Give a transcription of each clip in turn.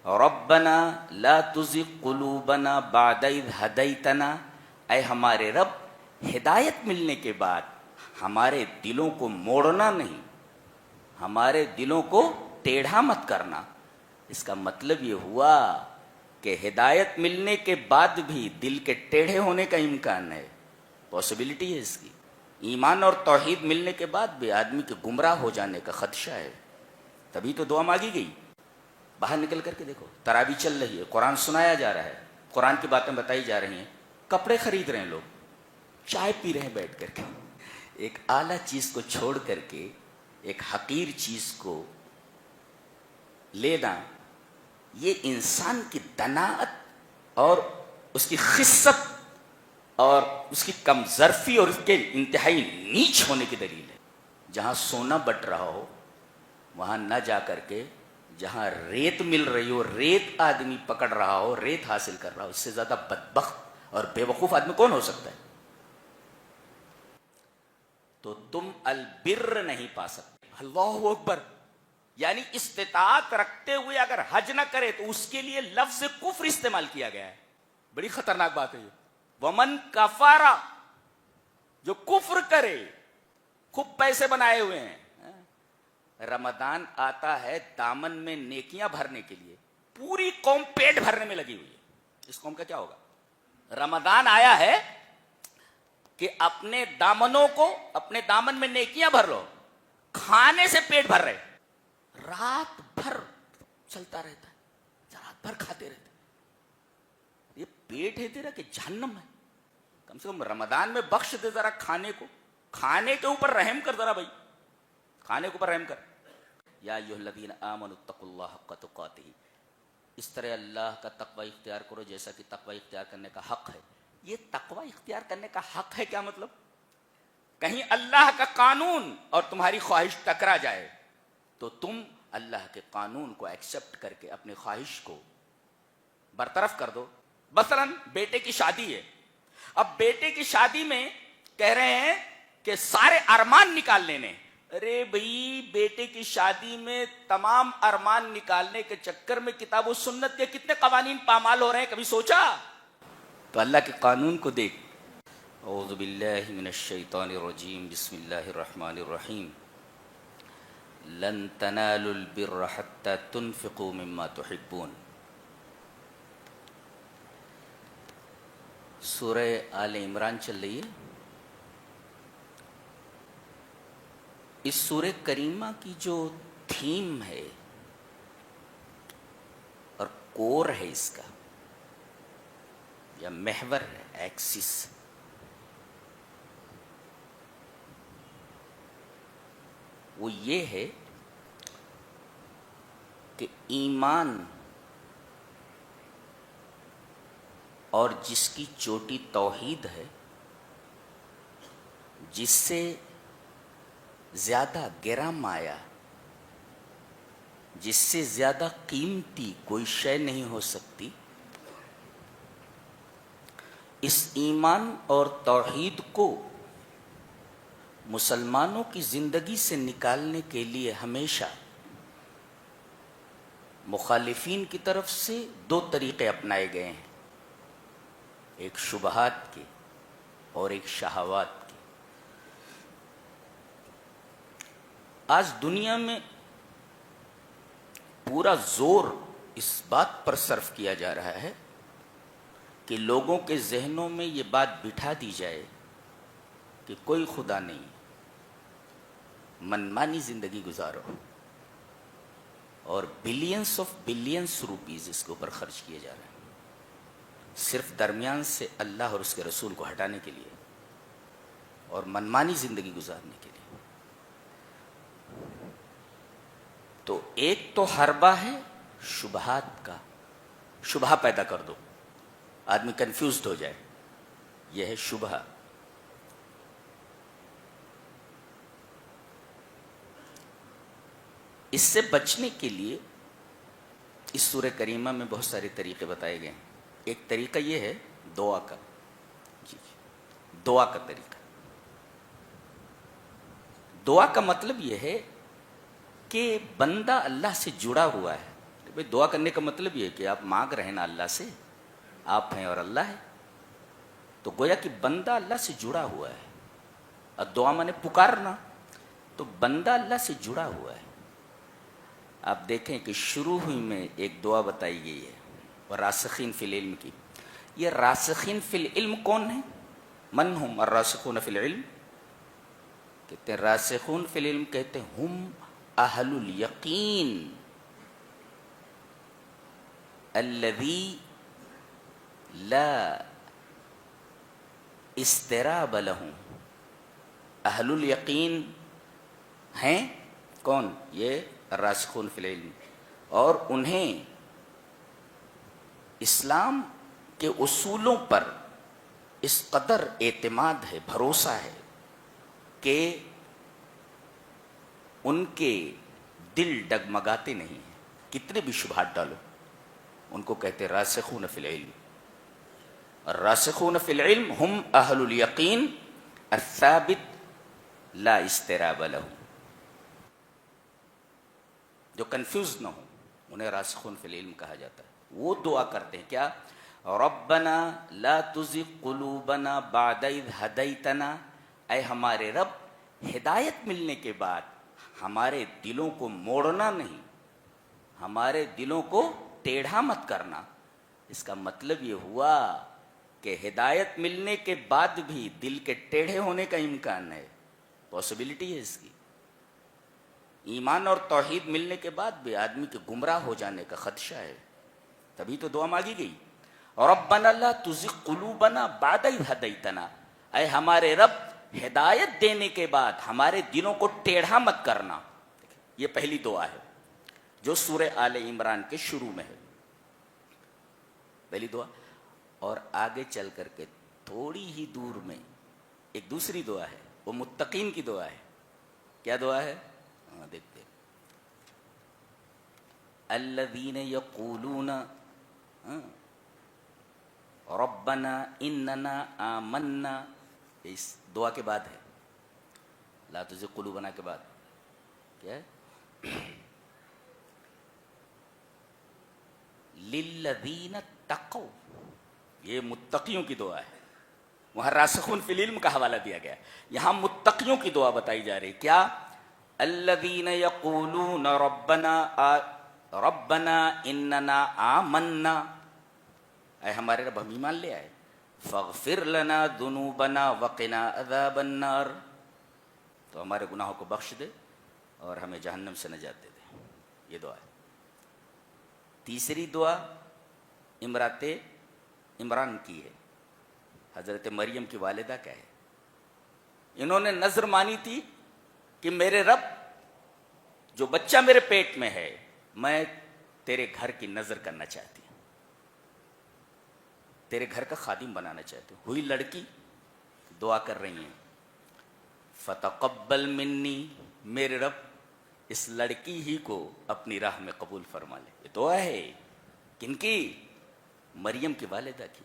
ربنا لا تزغ قلوبنا بعد اذ ہدیتنا، اے ہمارے رب ہدایت ملنے کے بعد ہمارے دلوں کو موڑنا نہیں، ہمارے دلوں کو ٹیڑھا مت کرنا۔ اس کا مطلب یہ ہوا کہ ہدایت ملنے کے بعد بھی دل کے ٹیڑھے ہونے کا امکان ہے، پاسبلٹی ہے اس کی۔ ایمان اور توحید ملنے کے بعد بھی آدمی کے گمراہ ہو جانے کا خدشہ ہے، تبھی تو دعا مانگی گئی۔ باہر نکل کر کے دیکھو، تراویح چل رہی ہے، قرآن سنایا جا رہا ہے، قرآن کی باتیں بتائی جا رہی ہیں، کپڑے خرید رہے ہیں لوگ، چائے پی رہے ہیں بیٹھ کر کے۔ ایک اعلیٰ چیز کو چھوڑ کر کے ایک حقیر چیز کو لینا، یہ انسان کی دناءت اور اس کی خست اور اس کی کم ظرفی اور اس کے انتہائی نیچ ہونے کی دلیل ہے۔ جہاں سونا بٹ رہا ہو وہاں نہ جا کر کے جہاں ریت مل رہی ہو، ریت آدمی پکڑ رہا ہو، ریت حاصل کر رہا ہو، اس سے زیادہ بدبخت اور بے وقوف آدمی کون ہو سکتا ہے؟ تو تم البر نہیں پا سکتے۔ اللہ اکبر! یعنی استطاعت رکھتے ہوئے اگر حج نہ کرے تو اس کے لیے لفظ کفر استعمال کیا گیا ہے۔ بڑی خطرناک بات ہے یہ۔ ومن کفارا، جو کفر کرے، خوب پیسے بنائے ہوئے ہیں، رمضان آتا ہے دامن میں نیکیاں بھرنے کے لیے، پوری قوم پیٹ بھرنے میں لگی ہوئی ہے، اس قوم کا کیا ہوگا؟ رمضان آیا ہے کہ اپنے دامنوں کو، اپنے دامن میں نیکیاں بھر لو، کھانے سے پیٹ بھر رہے، رات بھر چلتا رہتا ہے، رات بھر کھاتے رہتے۔ یہ پیٹ ہے تیرا کہ جہنم ہے؟ کم سے کم رمضان میں بخش دے ذرا کھانے کو، کھانے کے اوپر رحم کر ذرا بھائی، کھانے کے اوپر رحم کر۔ یا ایھا الذین آمنوا اتقوا اللہ حق تقاتہ، اس طرح اللہ کا تقوی اختیار کرو جیسا کہ تقوی اختیار کرنے کا حق ہے۔ یہ تقوی اختیار کرنے کا حق ہے کیا مطلب؟ کہیں اللہ کا قانون اور تمہاری خواہش ٹکرا جائے تو تم اللہ کے قانون کو ایکسپٹ کر کے اپنی خواہش کو برطرف کر دو۔ مثلاً بیٹے کی شادی ہے، اب بیٹے کی شادی میں کہہ رہے ہیں کہ سارے ارمان نکال لینے۔ ارے بھائی، بیٹے کی شادی میں تمام ارمان نکالنے کے چکر میں کتاب و سنت کے کتنے قوانین پامال ہو رہے ہیں، کبھی سوچا؟ تو اللہ کے قانون کو دیکھ۔ اعوذ باللہ من الشیطان الرجیم، بسم اللہ الرحمن الرحیم۔ لن تنالوا البر حتى تنفقوا مما تحبون۔ سورہ آل عمران چل رہی ہے۔ اس سورہ کریمہ کی جو تھیم ہے اور کور ہے اس کا، یا محور ہے، ایکسس، وہ یہ ہے کہ ایمان اور جس کی چوٹی توحید ہے، جس سے زیادہ گرا مایا، جس سے زیادہ قیمتی کوئی شے نہیں ہو سکتی، اس ایمان اور توحید کو مسلمانوں کی زندگی سے نکالنے کے لیے ہمیشہ مخالفین کی طرف سے دو طریقے اپنائے گئے ہیں، ایک شبہات کے اور ایک شہوات کے۔ آج دنیا میں پورا زور اس بات پر صرف کیا جا رہا ہے کہ لوگوں کے ذہنوں میں یہ بات بٹھا دی جائے کہ کوئی خدا نہیں، منمانی زندگی گزارو، اور بلینس آف بلینس روپیز اس کے اوپر خرچ کیے جا رہے ہیں، صرف درمیان سے اللہ اور اس کے رسول کو ہٹانے کے لیے اور منمانی زندگی گزارنے کے لیے۔ تو ایک تو حربہ ہے شبہات کا، شبہ پیدا کر دو، آدمی کنفیوزڈ ہو جائے، یہ ہے شبہ۔ اس سے بچنے کے لیے اس سورہ کریمہ میں بہت سارے طریقے بتائے گئے ہیں۔ ایک طریقہ یہ ہے دعا کا، دعا کا طریقہ۔ دعا کا مطلب یہ ہے کہ بندہ اللہ سے جڑا ہوا ہے، کہ بھئی دعا کرنے کا مطلب یہ ہے کہ آپ مانگ رہے ہیں نا اللہ سے، آپ ہیں اور اللہ ہے، تو گویا کہ بندہ اللہ سے جڑا ہوا ہے، اور دعا مانے پکارنا، تو بندہ اللہ سے جڑا ہوا ہے۔ آپ دیکھیں کہ شروع ہوئی میں ایک دعا بتائی گئی ہے، اور راسخین فی العلم کی۔ یہ راسخین فی العلم کون ہیں؟ من ہم الراسخون فی العلم؟ کہتے ہیں راسخون فی العلم کہتے ہیں ہم اہل الیقین الذی لا استراب لہم۔ اہل الیقین ہیں کون؟ یہ راسخون فی العلم، اور انہیں اسلام کے اصولوں پر اس قدر اعتماد ہے، بھروسہ ہے کہ ان کے دل ڈگمگاتے نہیں ہیں، کتنے بھی شبہات ڈالو، ان کو کہتے راسخون فی العلم۔ الراسخون فی العلم ہم اہل الیقین الثابت لا استراب لہم۔ جو کنفیوز نہ ہو انہیں راسخون فی العلم کہا جاتا ہے۔ وہ دعا کرتے ہیں کیا؟ ربنا لا تزغ قلوبنا بعد اذ ہدیتنا، اے ہمارے رب ہدایت ملنے کے بعد ہمارے دلوں کو موڑنا نہیں، ہمارے دلوں کو ٹیڑھا مت کرنا۔ اس کا مطلب یہ ہوا کہ ہدایت ملنے کے بعد بھی دل کے ٹیڑھے ہونے کا امکان ہے، پاسبلٹی ہے اس کی۔ ایمان اور توحید ملنے کے بعد بھی آدمی کے گمراہ ہو جانے کا خدشہ ہے، تبھی تو دعا مانگی گئی۔ ربنا لا تزغ قلوبنا بعد اذ ہدیتنا، اے ہمارے رب ہدایت دینے کے بعد ہمارے دلوں کو ٹیڑھا مت کرنا۔ یہ پہلی دعا ہے جو سورہ آل عمران کے شروع میں ہے، پہلی دعا۔ اور آگے چل کر کے تھوڑی ہی دور میں ایک دوسری دعا ہے، وہ متقین کی دعا ہے۔ کیا دعا ہے؟ دیکھتے ہیں۔ الذین یقولون ربنا اننا آمنا، اس دعا کے بعد ہے، لا تزغ قلوبنا کے بعد کیا ہے؟ للذین اتقوا، یہ متقیوں کی دعا ہے۔ وہاں راسخون فی العلم کا حوالہ دیا گیا، یہاں متقیوں کی دعا بتائی جا رہی۔ کیا؟ الذین یقولون ربنا اننا آمنا، اے ہمارے رب ہم ایمان لے آئے، فاغفر لنا ذنوبنا وقنا عذاب النار، تو ہمارے گناہوں کو بخش دے اور ہمیں جہنم سے نجات دے دے۔ یہ دعا ہے۔ تیسری دعا امرات عمران کی ہے، حضرت مریم کی والدہ کا ہے۔ انہوں نے نذر مانی تھی کہ میرے رب جو بچہ میرے پیٹ میں ہے میں تیرے گھر کی نذر کرنا چاہتی ہوں، تیرے گھر کا خادم بنانا چاہتی ہوں۔ ہوئی لڑکی، دعا کر رہی ہیں فتقبل منی، میرے رب اس لڑکی ہی کو اپنی راہ میں قبول فرما لے۔ یہ دعا ہے کن کی؟ مریم کی والدہ کی۔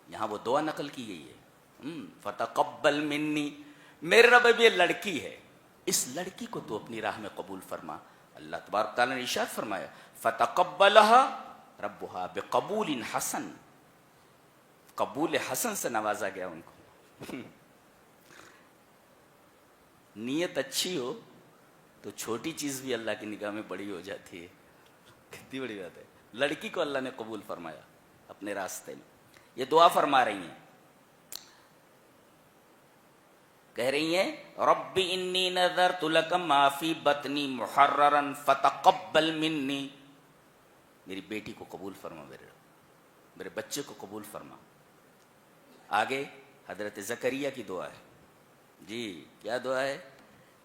یہاں وہ دعا نقل کی گئی ہے، فتقبل منی، میرے رب اب یہ لڑکی ہے، اس لڑکی کو تو اپنی راہ میں قبول فرما۔ اللہ تبارک تعالیٰ نے ارشاد فرمایا فتقبلها ربها بقبول حسن، قبول حسن سے نوازا گیا ان کو۔ نیت اچھی ہو تو چھوٹی چیز بھی اللہ کی نگاہ میں بڑی ہو جاتی ہے، کتنی بڑی بات ہے۔ لڑکی کو اللہ نے قبول فرمایا اپنے راستے میں۔ یہ دعا فرما رہی ہیں، کہہ رہی ہیں رب انی نذرت لک ما فی بطنی محررا فتقبل منی، میری بیٹی کو قبول فرما، میرے بچے کو قبول فرما۔ آگے حضرت زکریا کی دعا ہے، جی کیا دعا ہے؟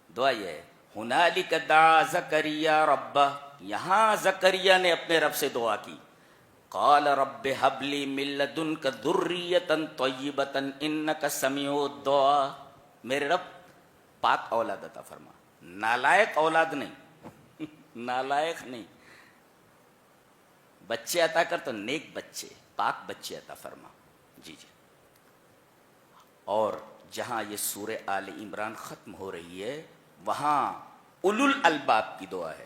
دعا یہ ہے ہنالک دعا زکریا ربہ، یہاں زکریا نے اپنے رب سے دعا کی، قال رب ہب لی من لدنک ذریۃ طیبۃ انک سمیع الدعاء، میرے رب پاک اولاد عطا فرما، نالائق اولاد نہیں، نالائق نہیں، بچے عطا کر تو نیک بچے، پاک بچے عطا فرما۔ جی جی۔ اور جہاں یہ سورہ آل عمران ختم ہو رہی ہے وہاں اولو الالباب کی دعا ہے،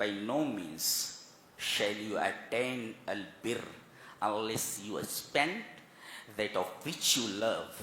By no means shall you attain al-birr unless you spend that of which you love.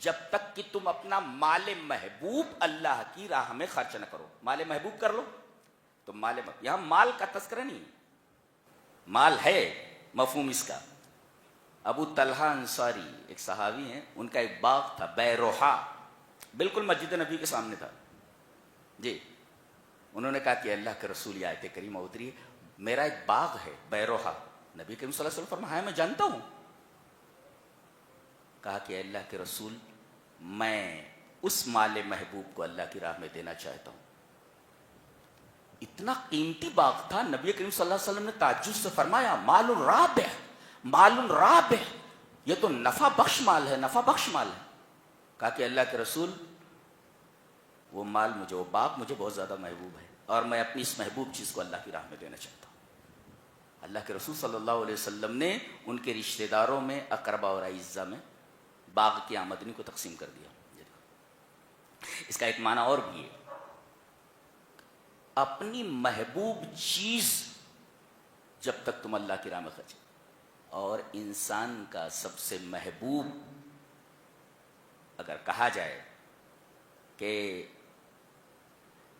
جب تک کہ تم اپنا مال محبوب اللہ کی راہ میں خرچ نہ کرو. مال محبوب کر لو تو یہاں مال کا تذکرہ نہیں, مال ہے مفہوم اس کا. ابو طلحہ انصاری ایک صحابی ہیں, ان کا ایک باغ تھا بیروحا, بالکل مسجد نبی کے سامنے تھا جی. انہوں نے کہا کہ اللہ کے رسول, یہ آیت کریمہ اتری ہے, میرا ایک باغ ہے بیروحا. نبی کریم صلی اللہ علیہ وسلم فرمایا میں جانتا ہوں. کہا کہ اللہ کے رسول میں اس مال محبوب کو اللہ کی راہ میں دینا چاہتا ہوں. اتنا قیمتی باغ تھا, نبی کریم صلی اللہ علیہ وسلم نے تعجب سے فرمایا مال رابح, مال رابح, یہ تو نفع بخش مال ہے, نفع بخش مال ہے. کہا کہ اللہ کے رسول وہ مال مجھے, وہ باغ مجھے بہت زیادہ محبوب ہے, اور میں اپنی اس محبوب چیز کو اللہ کی راہ میں دینا چاہتا ہوں. اللہ کے رسول صلی اللہ علیہ وسلم نے ان کے رشتہ داروں میں, اقربا اور اعزا میں باغ کی آمدنی کو تقسیم کر دیا. اس کا ایک معنی اور بھی ہے, اپنی محبوب چیز جب تک تم اللہ کی راہ میں خرچ, اور انسان کا سب سے محبوب اگر کہا جائے کہ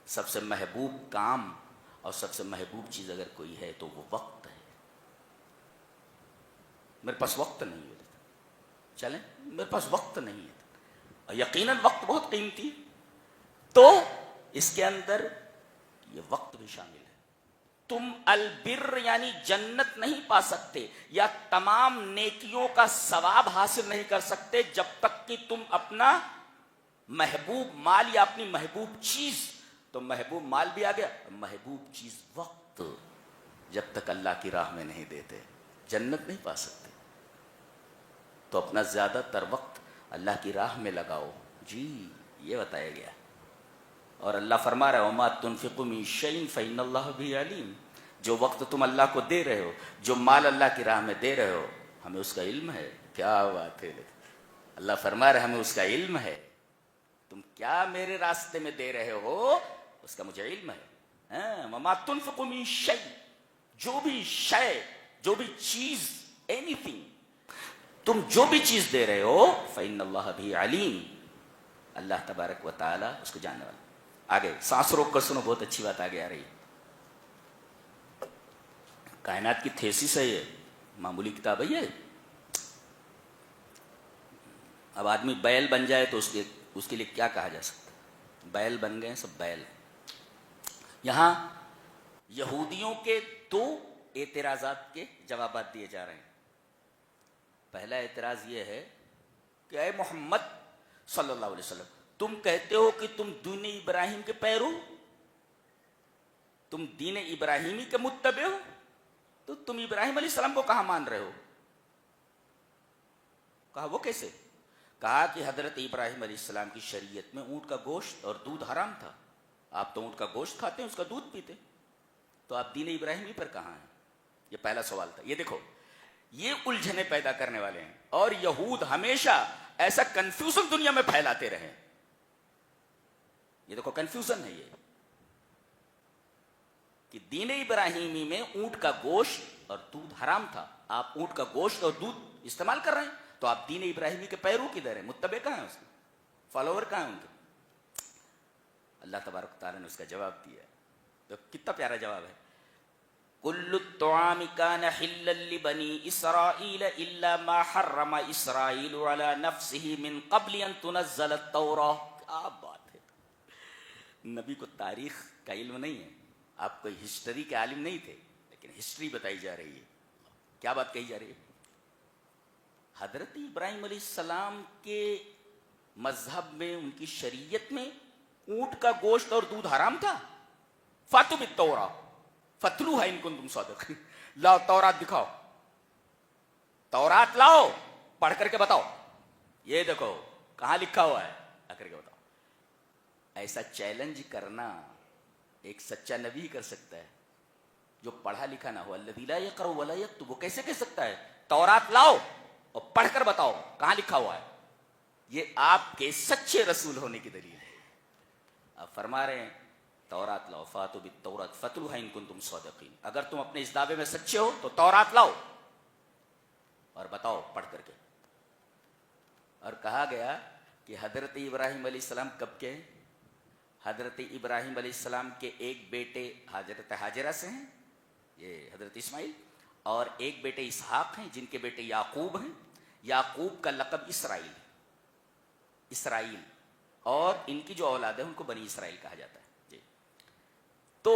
سب سے محبوب کام اور سب سے محبوب چیز اگر کوئی ہے تو وہ وقت ہے. میرے پاس وقت نہیں ہے, چلیں میرے پاس وقت نہیں ہے, اور یقیناً وقت بہت قیمتی ہے, تو اس کے اندر یہ وقت بھی شامل ہے. تم البر یعنی جنت نہیں پا سکتے یا تمام نیکیوں کا ثواب حاصل نہیں کر سکتے جب تک کہ تم اپنا محبوب مال یا اپنی محبوب چیز, تو محبوب مال بھی آ گیا, محبوب چیز وقت جب تک اللہ کی راہ میں نہیں دیتے جنت نہیں پا سکتے. تو اپنا زیادہ تر وقت اللہ کی راہ میں لگاؤ جی, یہ بتایا گیا. اور اللہ فرما رہا ہے وَمَا تُنْفِقُوا مِنْ شَيْءٍ فَإِنَّ اللَّهَ بِهِ عَلِيمٌ. جو وقت تم اللہ کو دے رہے ہو, جو مال اللہ کی راہ میں دے رہے ہو, ہمیں اس کا علم ہے. کیا بات ہے, اللہ فرما رہے ہمیں اس کا علم ہے. تم کیا میرے راستے میں دے رہے ہو اس کا مجھے علم ہے. وَمَا تُنْفِقُوا مِنْ شَيْءٍ, جو بھی شے, جو بھی چیز, اینی تھنگ, تم جو بھی چیز دے رہے ہو فَإِنَّ اللَّهَ بِهِ عَلِيمٌ, اللہ تبارک و تعالی اس کو جاننے والا. آگے سانس روک کر سنو, بہت اچھی بات آگے آ رہی ہے. کائنات کی تھیسس ہے یہ, معمولی کتاب ہے یہ. اب آدمی بیل بن جائے تو اس کے لیے کیا کہا جا سکتا ہے؟ بیل بن گئے سب بیل. یہاں یہودیوں کے دو اعتراضات کے جوابات دیے جا رہے ہیں. پہلا اعتراض یہ ہے کہ اے محمد صلی اللہ علیہ وسلم, تم کہتے ہو کہ تم دین ابراہیم کے پیرو, تم دین ابراہیمی کے متبع ہو, تو تم ابراہیم علیہ السلام کو کہاں مان رہے ہو؟ کہا وہ کیسے؟ کہا کہ حضرت ابراہیم علیہ السلام کی شریعت میں اونٹ کا گوشت اور دودھ حرام تھا. آپ تو اونٹ کا گوشت کھاتے ہیں, اس کا دودھ پیتے, تو آپ دین ابراہیمی پر کہاں ہیں؟ یہ پہلا سوال تھا. یہ دیکھو, یہ الجھنیں پیدا کرنے والے ہیں, اور یہود ہمیشہ ایسا کنفیوژن دنیا میں پھیلاتے رہے. یہ دیکھو کنفیوژن ہے یہ, کہ دین ابراہیمی میں اونٹ کا گوشت اور دودھ حرام تھا, آپ اونٹ کا گوشت اور دودھ استعمال کر رہے ہیں, تو آپ دین ابراہیمی کے پیرو کدھر ہیں, متبع کہاں ہیں, اس کے فالوور کہاں ہیں ان کے؟ اللہ تبارک و تعالیٰ نے اس کا جواب دیا. تو کتنا پیارا جواب ہے. کل الطعام کان حلا لبنی اسرائیل الا ما حرم اسرائیل علی نفسه من قبل ان تنزل التوراۃ. کیا بات ہے, نبی کو تاریخ کا علم نہیں ہے, آپ کوئی ہسٹری کے عالم نہیں تھے, لیکن ہسٹری بتائی جا رہی ہے. کیا بات کہی جا رہی ہے؟ حضرت ابراہیم علیہ السلام کے مذہب میں, ان کی شریعت میں اونٹ کا گوشت اور دودھ حرام تھا. فاتوا بالتوراۃ فتلوها ان کنتم صادقین. لاؤ تورات دکھاؤ, تورات لاؤ, پڑھ کر کے بتاؤ, یہ دیکھو کہاں لکھا ہوا ہے, آ کر کے بتاؤ. ایسا چیلنج کرنا ایک سچا نبی کر سکتا ہے, جو پڑھا لکھا نہ ہو. الذی لا یقرأ ولا یکتب, وہ کیسے کہہ سکتا ہے تورات لاؤ اور پڑھ کر بتاؤ کہاں لکھا ہوا ہے؟ یہ آپ کے سچے رسول ہونے کی دلیل ہے. آپ فرما رہے ہیں تورات لاؤ, فاتوا بالتوراۃ فتلوها ان کنتم صادقین. اگر تم اپنے اس دعوے میں سچے ہو تو تورات لاؤ اور بتاؤ پڑھ کر کے. اور کہا گیا کہ حضرت ابراہیم علیہ السلام کب کے ہیں؟ حضرت ابراہیم علیہ السلام کے ایک بیٹے حضرت ہاجرہ سے ہیں، یہ حضرت اسماعیل، اور ایک بیٹے اسحاق ہیں جن کے بیٹے یعقوب ہیں. یعقوب کا لقب اسرائیل، اسرائیل، اور ان کی جو اولاد ہے ان کو بنی اسرائیل کہا جاتا ہے. جی. تو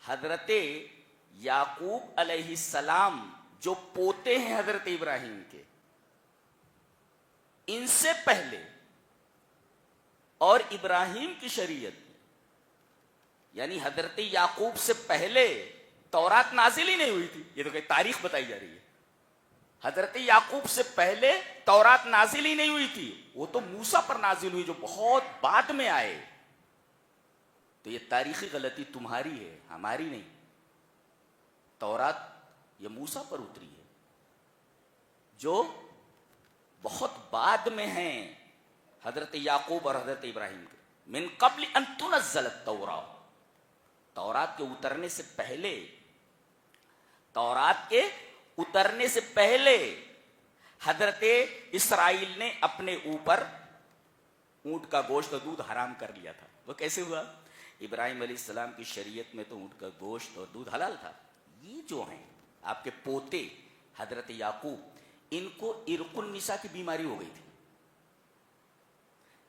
حضرت یعقوب علیہ السلام جو پوتے ہیں حضرت ابراہیم کے، ان سے پہلے اور ابراہیم کی شریعت میں، یعنی حضرت یعقوب سے پہلے تورات نازل ہی نہیں ہوئی تھی. یہ تو کہ تاریخ بتائی جا رہی ہے. حضرت یعقوب سے پہلے تورات نازل ہی نہیں ہوئی تھی، وہ تو موسیٰ پر نازل ہوئی جو بہت بعد میں آئے. تو یہ تاریخی غلطی تمہاری ہے، ہماری نہیں. تورات یہ موسیٰ پر اتری ہے جو بہت بعد میں ہیں حضرت یعقوب اور حضرت ابراہیم کے. من قبل ان تنزل التوراۃ، تورات کے اترنے سے پہلے، تورات کے اترنے سے پہلے حضرت اسرائیل نے اپنے اوپر اونٹ کا گوشت اور دودھ حرام کر لیا تھا. وہ کیسے ہوا؟ ابراہیم علیہ السلام کی شریعت میں تو اونٹ کا گوشت اور دودھ حلال تھا. یہ جو ہیں آپ کے پوتے حضرت یعقوب، ان کو عرق النساء کی بیماری ہو گئی تھی.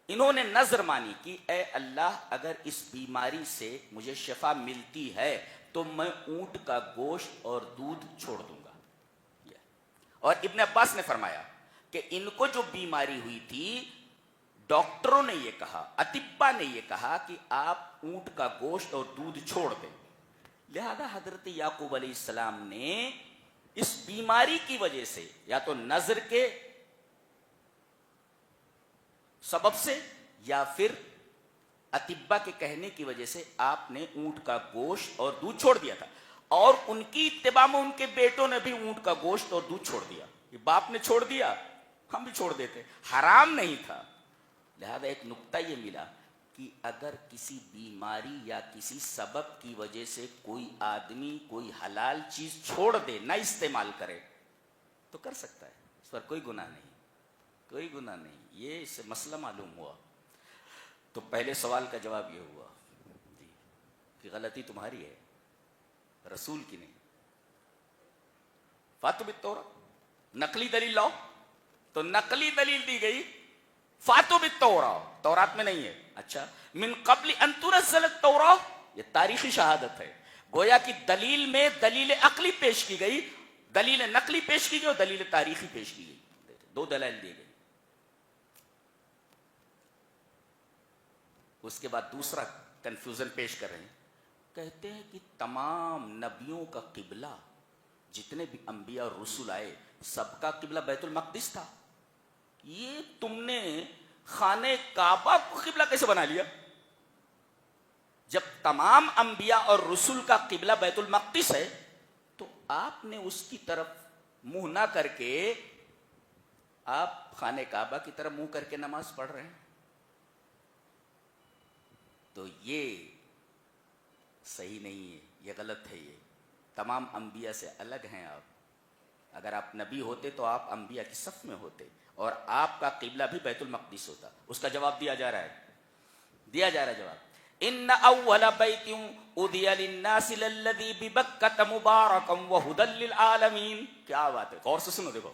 انہوں نے نظر مانی کہ اے اللہ اگر اس بیماری سے مجھے شفا ملتی ہے تو میں اونٹ کا گوشت اور دودھ چھوڑ دوں گا. اور ابن عباس نے فرمایا کہ ان کو جو بیماری ہوئی تھی، ڈاکٹروں نے یہ کہا، اطباء نے یہ کہا کہ آپ اونٹ کا گوشت اور دودھ چھوڑ دیں. لہذا حضرت یعقوب علیہ السلام نے اس بیماری کی وجہ سے، یا تو نظر کے سبب سے یا پھر اطباء کے کہنے کی وجہ سے، آپ نے اونٹ کا گوشت اور دودھ چھوڑ دیا تھا. اور ان کی اتباع میں ان کے بیٹوں نے بھی اونٹ کا گوشت اور دودھ چھوڑ دیا. یہ باپ نے چھوڑ دیا، ہم بھی چھوڑ دیتے. حرام نہیں تھا. لہذا ایک نقطہ یہ ملا کہ اگر کسی بیماری یا کسی سبب کی وجہ سے کوئی آدمی کوئی حلال چیز چھوڑ دے، نہ استعمال کرے، تو کر سکتا ہے، اس پر کوئی گناہ نہیں، کوئی گناہ نہیں. یہ اس سے مسئلہ معلوم ہوا. تو پہلے سوال کا جواب یہ ہوا جی کہ غلطی تمہاری ہے، رسول کی نہیں. فاتو بالتوراۃ، نقلی دلیل لاؤ. تو نقلی دلیل دی گئی فاتو بالتوراۃ، تورات میں نہیں ہے. اچھا، من قبل ان تنزل التوراۃ، یہ تاریخی شہادت ہے. گویا کہ دلیل میں دلیل عقلی پیش کی گئی، دلیل نقلی پیش کی گئی اور دلیل تاریخی پیش کی گئی. دو دلائل دی گئی. اس کے بعد دوسرا کنفیوژن پیش کر رہے ہیں. کہتے ہیں کہ تمام نبیوں کا قبلہ، جتنے بھی انبیاء اور رسول آئے، سب کا قبلہ بیت المقدس تھا. یہ تم نے خانہ کعبہ کو قبلہ کیسے بنا لیا؟ جب تمام انبیاء اور رسول کا قبلہ بیت المقدس ہے تو آپ نے اس کی طرف منہ نہ کر کے آپ خانہ کعبہ کی طرف منہ کر کے نماز پڑھ رہے ہیں. تو یہ صحیح نہیں ہے، یہ غلط ہے. یہ تمام انبیاء سے الگ ہیں آپ. اگر آپ نبی ہوتے تو آپ انبیاء کی صف میں ہوتے اور آپ کا قبلہ بھی بیت المقدس ہوتا. اس کا جواب دیا جا رہا ہے جواب. ان اول بیت اودی للناس للذی ببکۃ مبارکا وہدی للعالمین. کیا بات ہے، غور سے سنو. دیکھو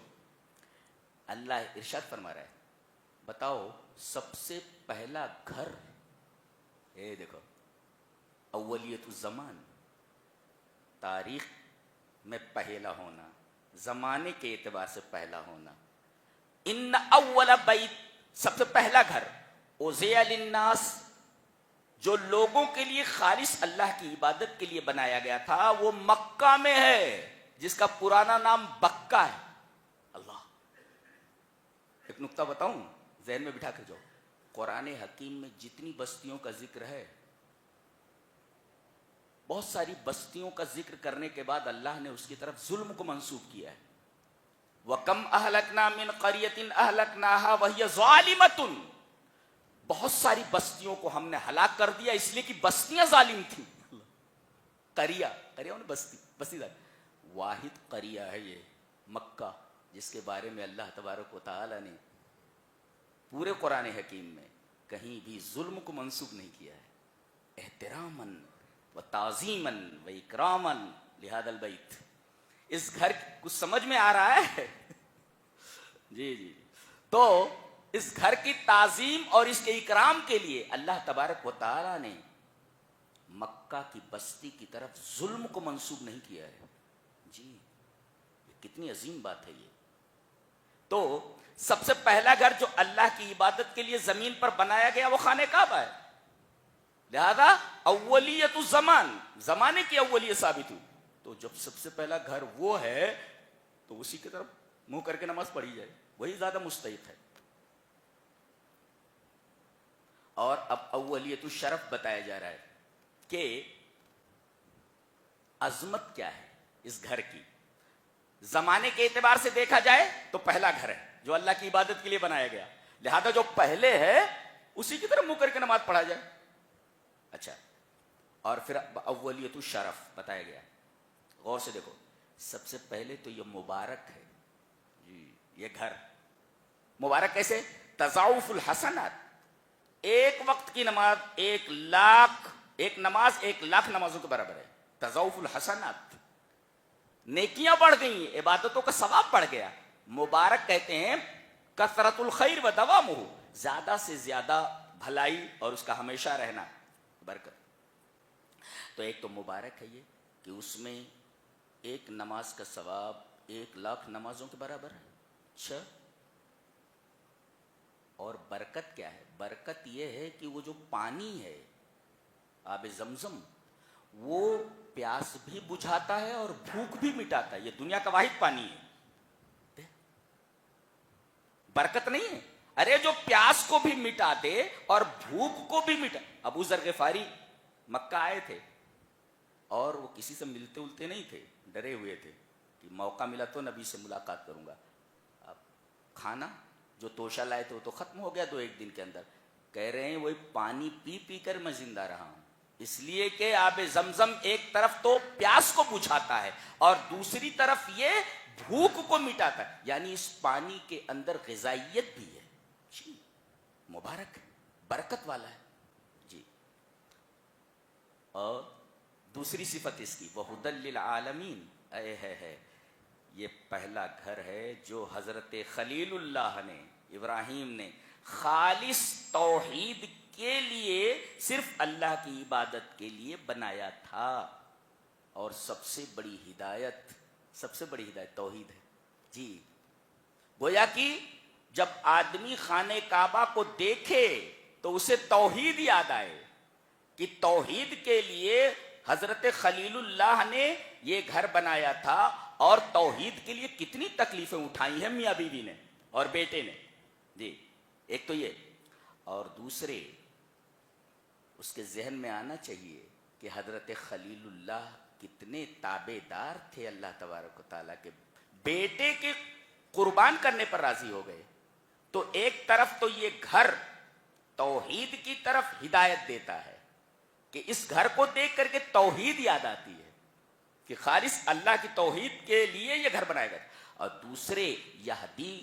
اللہ ارشاد فرما رہا ہے، بتاؤ سب سے پہلا گھر، دیکھو اولیت الزمان، تاریخ میں پہلا ہونا، زمانے کے اعتبار سے پہلا ہونا. ان اول بیت، سب سے پہلا گھر، اوزع للناس، جو لوگوں کے لیے خالص اللہ کی عبادت کے لیے بنایا گیا تھا، وہ مکہ میں ہے، جس کا پرانا نام بکہ ہے. اللہ، ایک نقطہ بتاؤں، ذہن میں بٹھا کے جاؤ. قرآن حکیم میں جتنی بستیوں کا ذکر ہے، بہت ساری بستیوں کا ذکر کرنے کے بعد اللہ نے اس کی طرف ظلم کو منسوب کیا ہے. وَكَمْ أَهْلَكْنَا مِنْ قَرْيَةٍ أَهْلَكْنَاهَا وَهِيَ ظَالِمَةٌ، بہت ساری بستیوں کو ہم نے ہلاک کر دیا اس لیے کہ بستیاں ظالم تھیں. قریہ بستی ظالم. واحد قریہ ہے یہ مکہ، جس کے بارے میں اللہ تبارک و تعالی نے پورے قرآن حکیم میں کہیں بھی ظلم کو منسوب نہیں کیا ہے، احتراماً و تعظیماً و اکراماً لہذا البیت. اس گھر کچھ سمجھ میں آ رہا ہے؟ جی جی. تو اس گھر کی تعظیم اور اس کے اکرام کے لیے اللہ تبارک و تعالی نے مکہ کی بستی کی طرف ظلم کو منسوب نہیں کیا ہے. جی کتنی عظیم بات ہے یہ. تو سب سے پہلا گھر جو اللہ کی عبادت کے لیے زمین پر بنایا گیا وہ خانہ کعبہ ہے. لہذا اولیت الزمان، زمانے کی اولیت ثابت ہوئی. تو جب سب سے پہلا گھر وہ ہے تو اسی کی طرف منہ کر کے نماز پڑھی جائے، وہی زیادہ مستحق ہے. اور اب اولیت الشرف بتایا جا رہا ہے کہ عظمت کیا ہے اس گھر کی. زمانے کے اعتبار سے دیکھا جائے تو پہلا گھر ہے جو اللہ کی عبادت کے لیے بنایا گیا، لہذا جو پہلے ہے اسی کی طرف منہ کر کے نماز پڑھا جائے. اچھا، اور پھر اولیت الشرف بتایا گیا. غور سے دیکھو، سب سے پہلے تو یہ مبارک ہے. جی یہ گھر مبارک کیسے؟ تضاعف الحسنات، ایک وقت کی نماز 1,00,000، ایک نماز 1,00,000 نمازوں کے برابر ہے. تضاعف الحسنات، نیکیاں بڑھ گئی، عبادتوں کا ثواب بڑھ گیا. مبارک کہتے ہیں کثرت الخیر و دوامہ، زیادہ سے زیادہ بھلائی اور اس کا ہمیشہ رہنا، برکت. تو ایک تو مبارک ہے یہ کہ اس میں ایک نماز کا ثواب 1,00,000 نمازوں کے برابر ہے. اچھا، اور برکت کیا ہے؟ برکت یہ ہے کہ وہ جو پانی ہے آب زمزم، وہ پیاس بھی بجھاتا ہے اور بھوک بھی مٹاتا ہے. یہ دنیا کا واحد پانی ہے. برکت نہیں ہے؟ ارے جو پیاس کو بھی مٹا دے اور بھوک کو بھی مٹا. ابو ذر غفاری مکہ آئے تھے اور وہ کسی سے ملتے التے نہیں تھے، ڈرے ہوئے تھے کہ موقع ملا تو نبی سے ملاقات کروں گا. اب کھانا جو توشہ لائے تھے وہ تو ختم ہو گیا 2-1 دن کے اندر. کہہ رہے ہیں وہی پانی پی پی کر میں زندہ رہا ہوں، اس لیے کہ آب زمزم ایک طرف تو پیاس کو بجھاتا ہے اور دوسری طرف یہ بھوک کو مٹاتا ہے. یعنی اس پانی کے اندر غذائیت بھی ہے. جی مبارک ہے، برکت والا ہے. جی، اور دوسری صفت اس کی وَهُدًى لِّلْعَالَمِينَ، اے ہے یہ پہلا گھر ہے جو حضرت خلیل اللہ نے، ابراہیم نے خالص توحید کے لیے، صرف اللہ کی عبادت کے لیے بنایا تھا. اور سب سے بڑی ہدایت توحید ہے. جی گویا کہ جب آدمی خانہ کعبہ کو دیکھے تو اسے توحید یاد آئے کہ توحید کے لیے حضرت خلیل اللہ نے یہ گھر بنایا تھا اور توحید کے لیے کتنی تکلیفیں اٹھائی ہیں میاں بیوی نے اور بیٹے نے. جی ایک تو یہ، اور دوسرے اس کے ذہن میں آنا چاہیے کہ حضرت خلیل اللہ کتنے تابع دار تھے اللہ تبارک و تعالیٰ کے. بیٹے کے قربان کرنے پر راضی ہو گئے. تو ایک طرف تو یہ گھر توحید کی طرف ہدایت دیتا ہے کہ اس گھر کو دیکھ کر کے توحید یاد آتی ہے کہ خالص اللہ کی توحید کے لیے یہ گھر بنایا گیا. اور دوسرے یہدی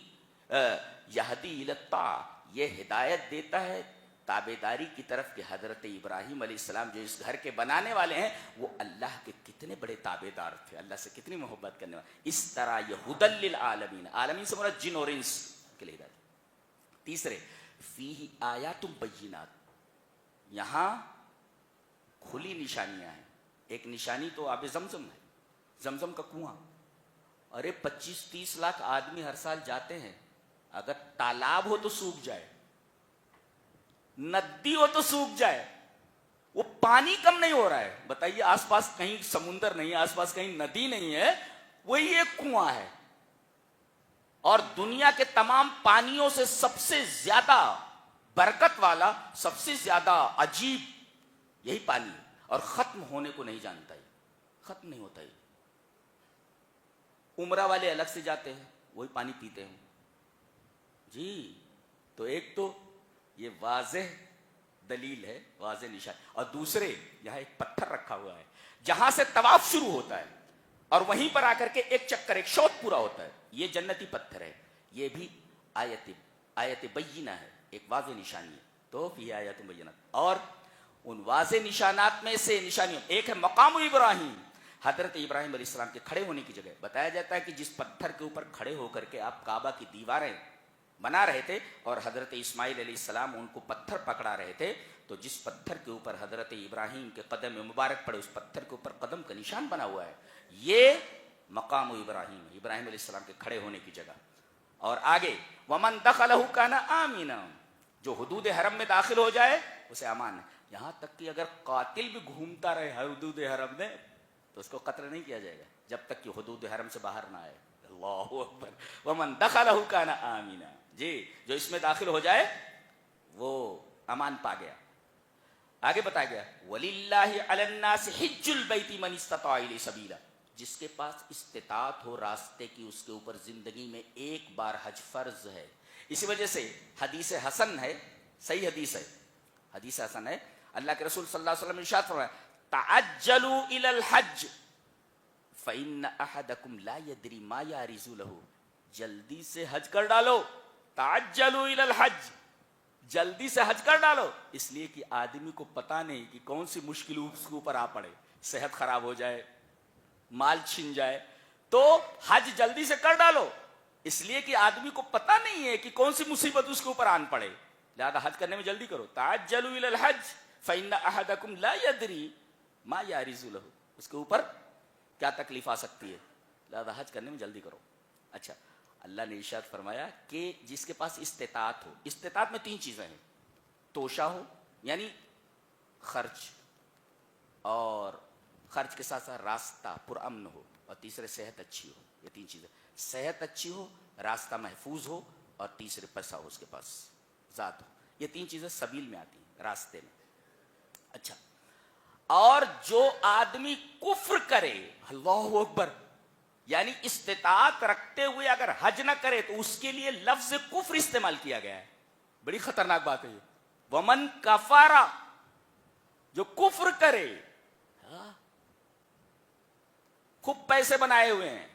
الی الطاعہ، یہ ہدایت دیتا ہے تابعداری کی طرف کہ حضرت ابراہیم علیہ السلام جو اس گھر کے بنانے والے ہیں وہ اللہ کے کتنے بڑے تابعدار تھے، اللہ سے کتنی محبت کرنے والے. اس طرح یہ ہدی للعالمین، عالمین سے مراد جن اور انس کے لیے ہدایت. تیسرے فیہ آیات بینات، یہاں کھلی نشانیاں ہیں. ایک نشانی تو آب زمزم ہے، زمزم کا کنواں. ارے 25-30 لاکھ آدمی ہر سال جاتے ہیں، اگر تالاب ہو تو سوکھ جائے، ندی ہو تو سوکھ جائے، وہ پانی کم نہیں ہو رہا ہے. بتائیے آس پاس کہیں سمندر نہیں ہے، آس پاس کہیں ندی نہیں ہے، وہی ایک کنواں ہے. اور دنیا کے تمام پانیوں سے سب سے زیادہ برکت والا، سب سے زیادہ عجیب یہی پانی ہے. اور ختم ہونے کو نہیں جانتا، ہی ختم نہیں ہوتا. ہی عمرہ والے الگ سے جاتے ہیں، وہی پانی پیتے ہیں. جی تو ایک تو یہ واضح دلیل ہے، واضح نشان. اور دوسرے یہاں ایک پتھر رکھا ہوا ہے جہاں سے طواف شروع ہوتا ہے اور وہیں پر آ کر کے ایک چکر، ایک شوط پورا ہوتا ہے. یہ جنتی پتھر ہے، یہ بھی آیت بینہ ہے. ایک واضح نشانی ہے. تو فی آیات بینات، اور ان واضح نشانات میں سے نشانیوں ایک ہے مقام ابراہیم، حضرت ابراہیم علیہ السلام کے کھڑے ہونے کی جگہ. بتایا جاتا ہے کہ جس پتھر کے اوپر کھڑے ہو کر کے آپ کعبہ کی دیواریں بنا رہے تھے اور حضرت اسماعیل علیہ السلام ان کو پتھر پکڑا رہے تھے، تو جس پتھر کے اوپر حضرت ابراہیم کے قدم مبارک پڑے اس پتھر کے اوپر قدم کا نشان بنا ہوا ہے. یہ مقام ابراہیم، ابراہیم علیہ السلام کے کھڑے ہونے کی جگہ. اور آگے ومن دخلہ کان آمنا، جو حدود حرم میں داخل ہو جائے اسے امان ہے. یہاں تک کہ اگر قاتل بھی گھومتا رہے حدود حرم میں تو اس کو قتل نہیں کیا جائے گا جب تک کہ حدود حرم سے باہر نہ آئے. اللہ اکبر. ومن دخلہ کان آمنا، جی جو اس میں داخل ہو جائے وہ امان پا گیا. آگے بتایا گیا وَلِلَّهِ عَلَى النَّاسِ حِجُّ الْبَيْتِ مَنِ اسْتَطَاعَ إِلَيْهِ سَبِيلًا، جس کے پاس استطاعت ہو راستے کی اس کے اوپر زندگی میں ایک بار حج فرض ہے. اسی وجہ سے حدیث حسن ہے، صحیح حدیث ہے، حدیث حسن ہے. اللہ کے رسول صلی اللہ علیہ وسلم نے ارشاد فرمایا تعجلوا إلى الحج فإن أحدكم لا يدري ما يعرض له، جلدی سے حج کر ڈالو. تعجلوا إلى الحج، جلدی سے حج کر ڈالو، اس لیے کہ آدمی کو پتا نہیں کہ کون سی مشکل اس کے اوپر آ پڑے، صحت خراب ہو جائے، مال چھن جائے. تو حج جلدی سے کر ڈالو، اس لیے کہ آدمی کو پتا نہیں ہے کہ کون سی مصیبت اس کے اوپر آن پڑے، لہذا حج کرنے میں جلدی کرو. تعجلوا الى الحج فإن أحدكم لا يدري ما يعرض له، اس کے اوپر کیا تکلیف آ سکتی ہے، لہذا حج کرنے میں جلدی کرو. اچھا، اللہ نے ارشاد فرمایا کہ جس کے پاس استطاعت ہو، استطاعت میں تین چیزیں ہیں، توشہ ہو یعنی خرچ، اور خرچ کے ساتھ ساتھ راستہ پرامن ہو، اور تیسرے صحت اچھی ہو. یہ تین چیزیں، صحت اچھی ہو، راستہ محفوظ ہو، اور تیسرے پیسہ ہو اس کے پاس، ذات ہو. یہ تین چیزیں سبیل میں آتی ہیں، راستے میں. اچھا، اور جو آدمی کفر کرے، اللہ اکبر، یعنی استطاعت رکھتے ہوئے اگر حج نہ کرے تو اس کے لیے لفظ کفر استعمال کیا گیا ہے. بڑی خطرناک بات ہے یہ. ومن کفارا، جو کفر کرے، خوب پیسے بنائے ہوئے ہیں،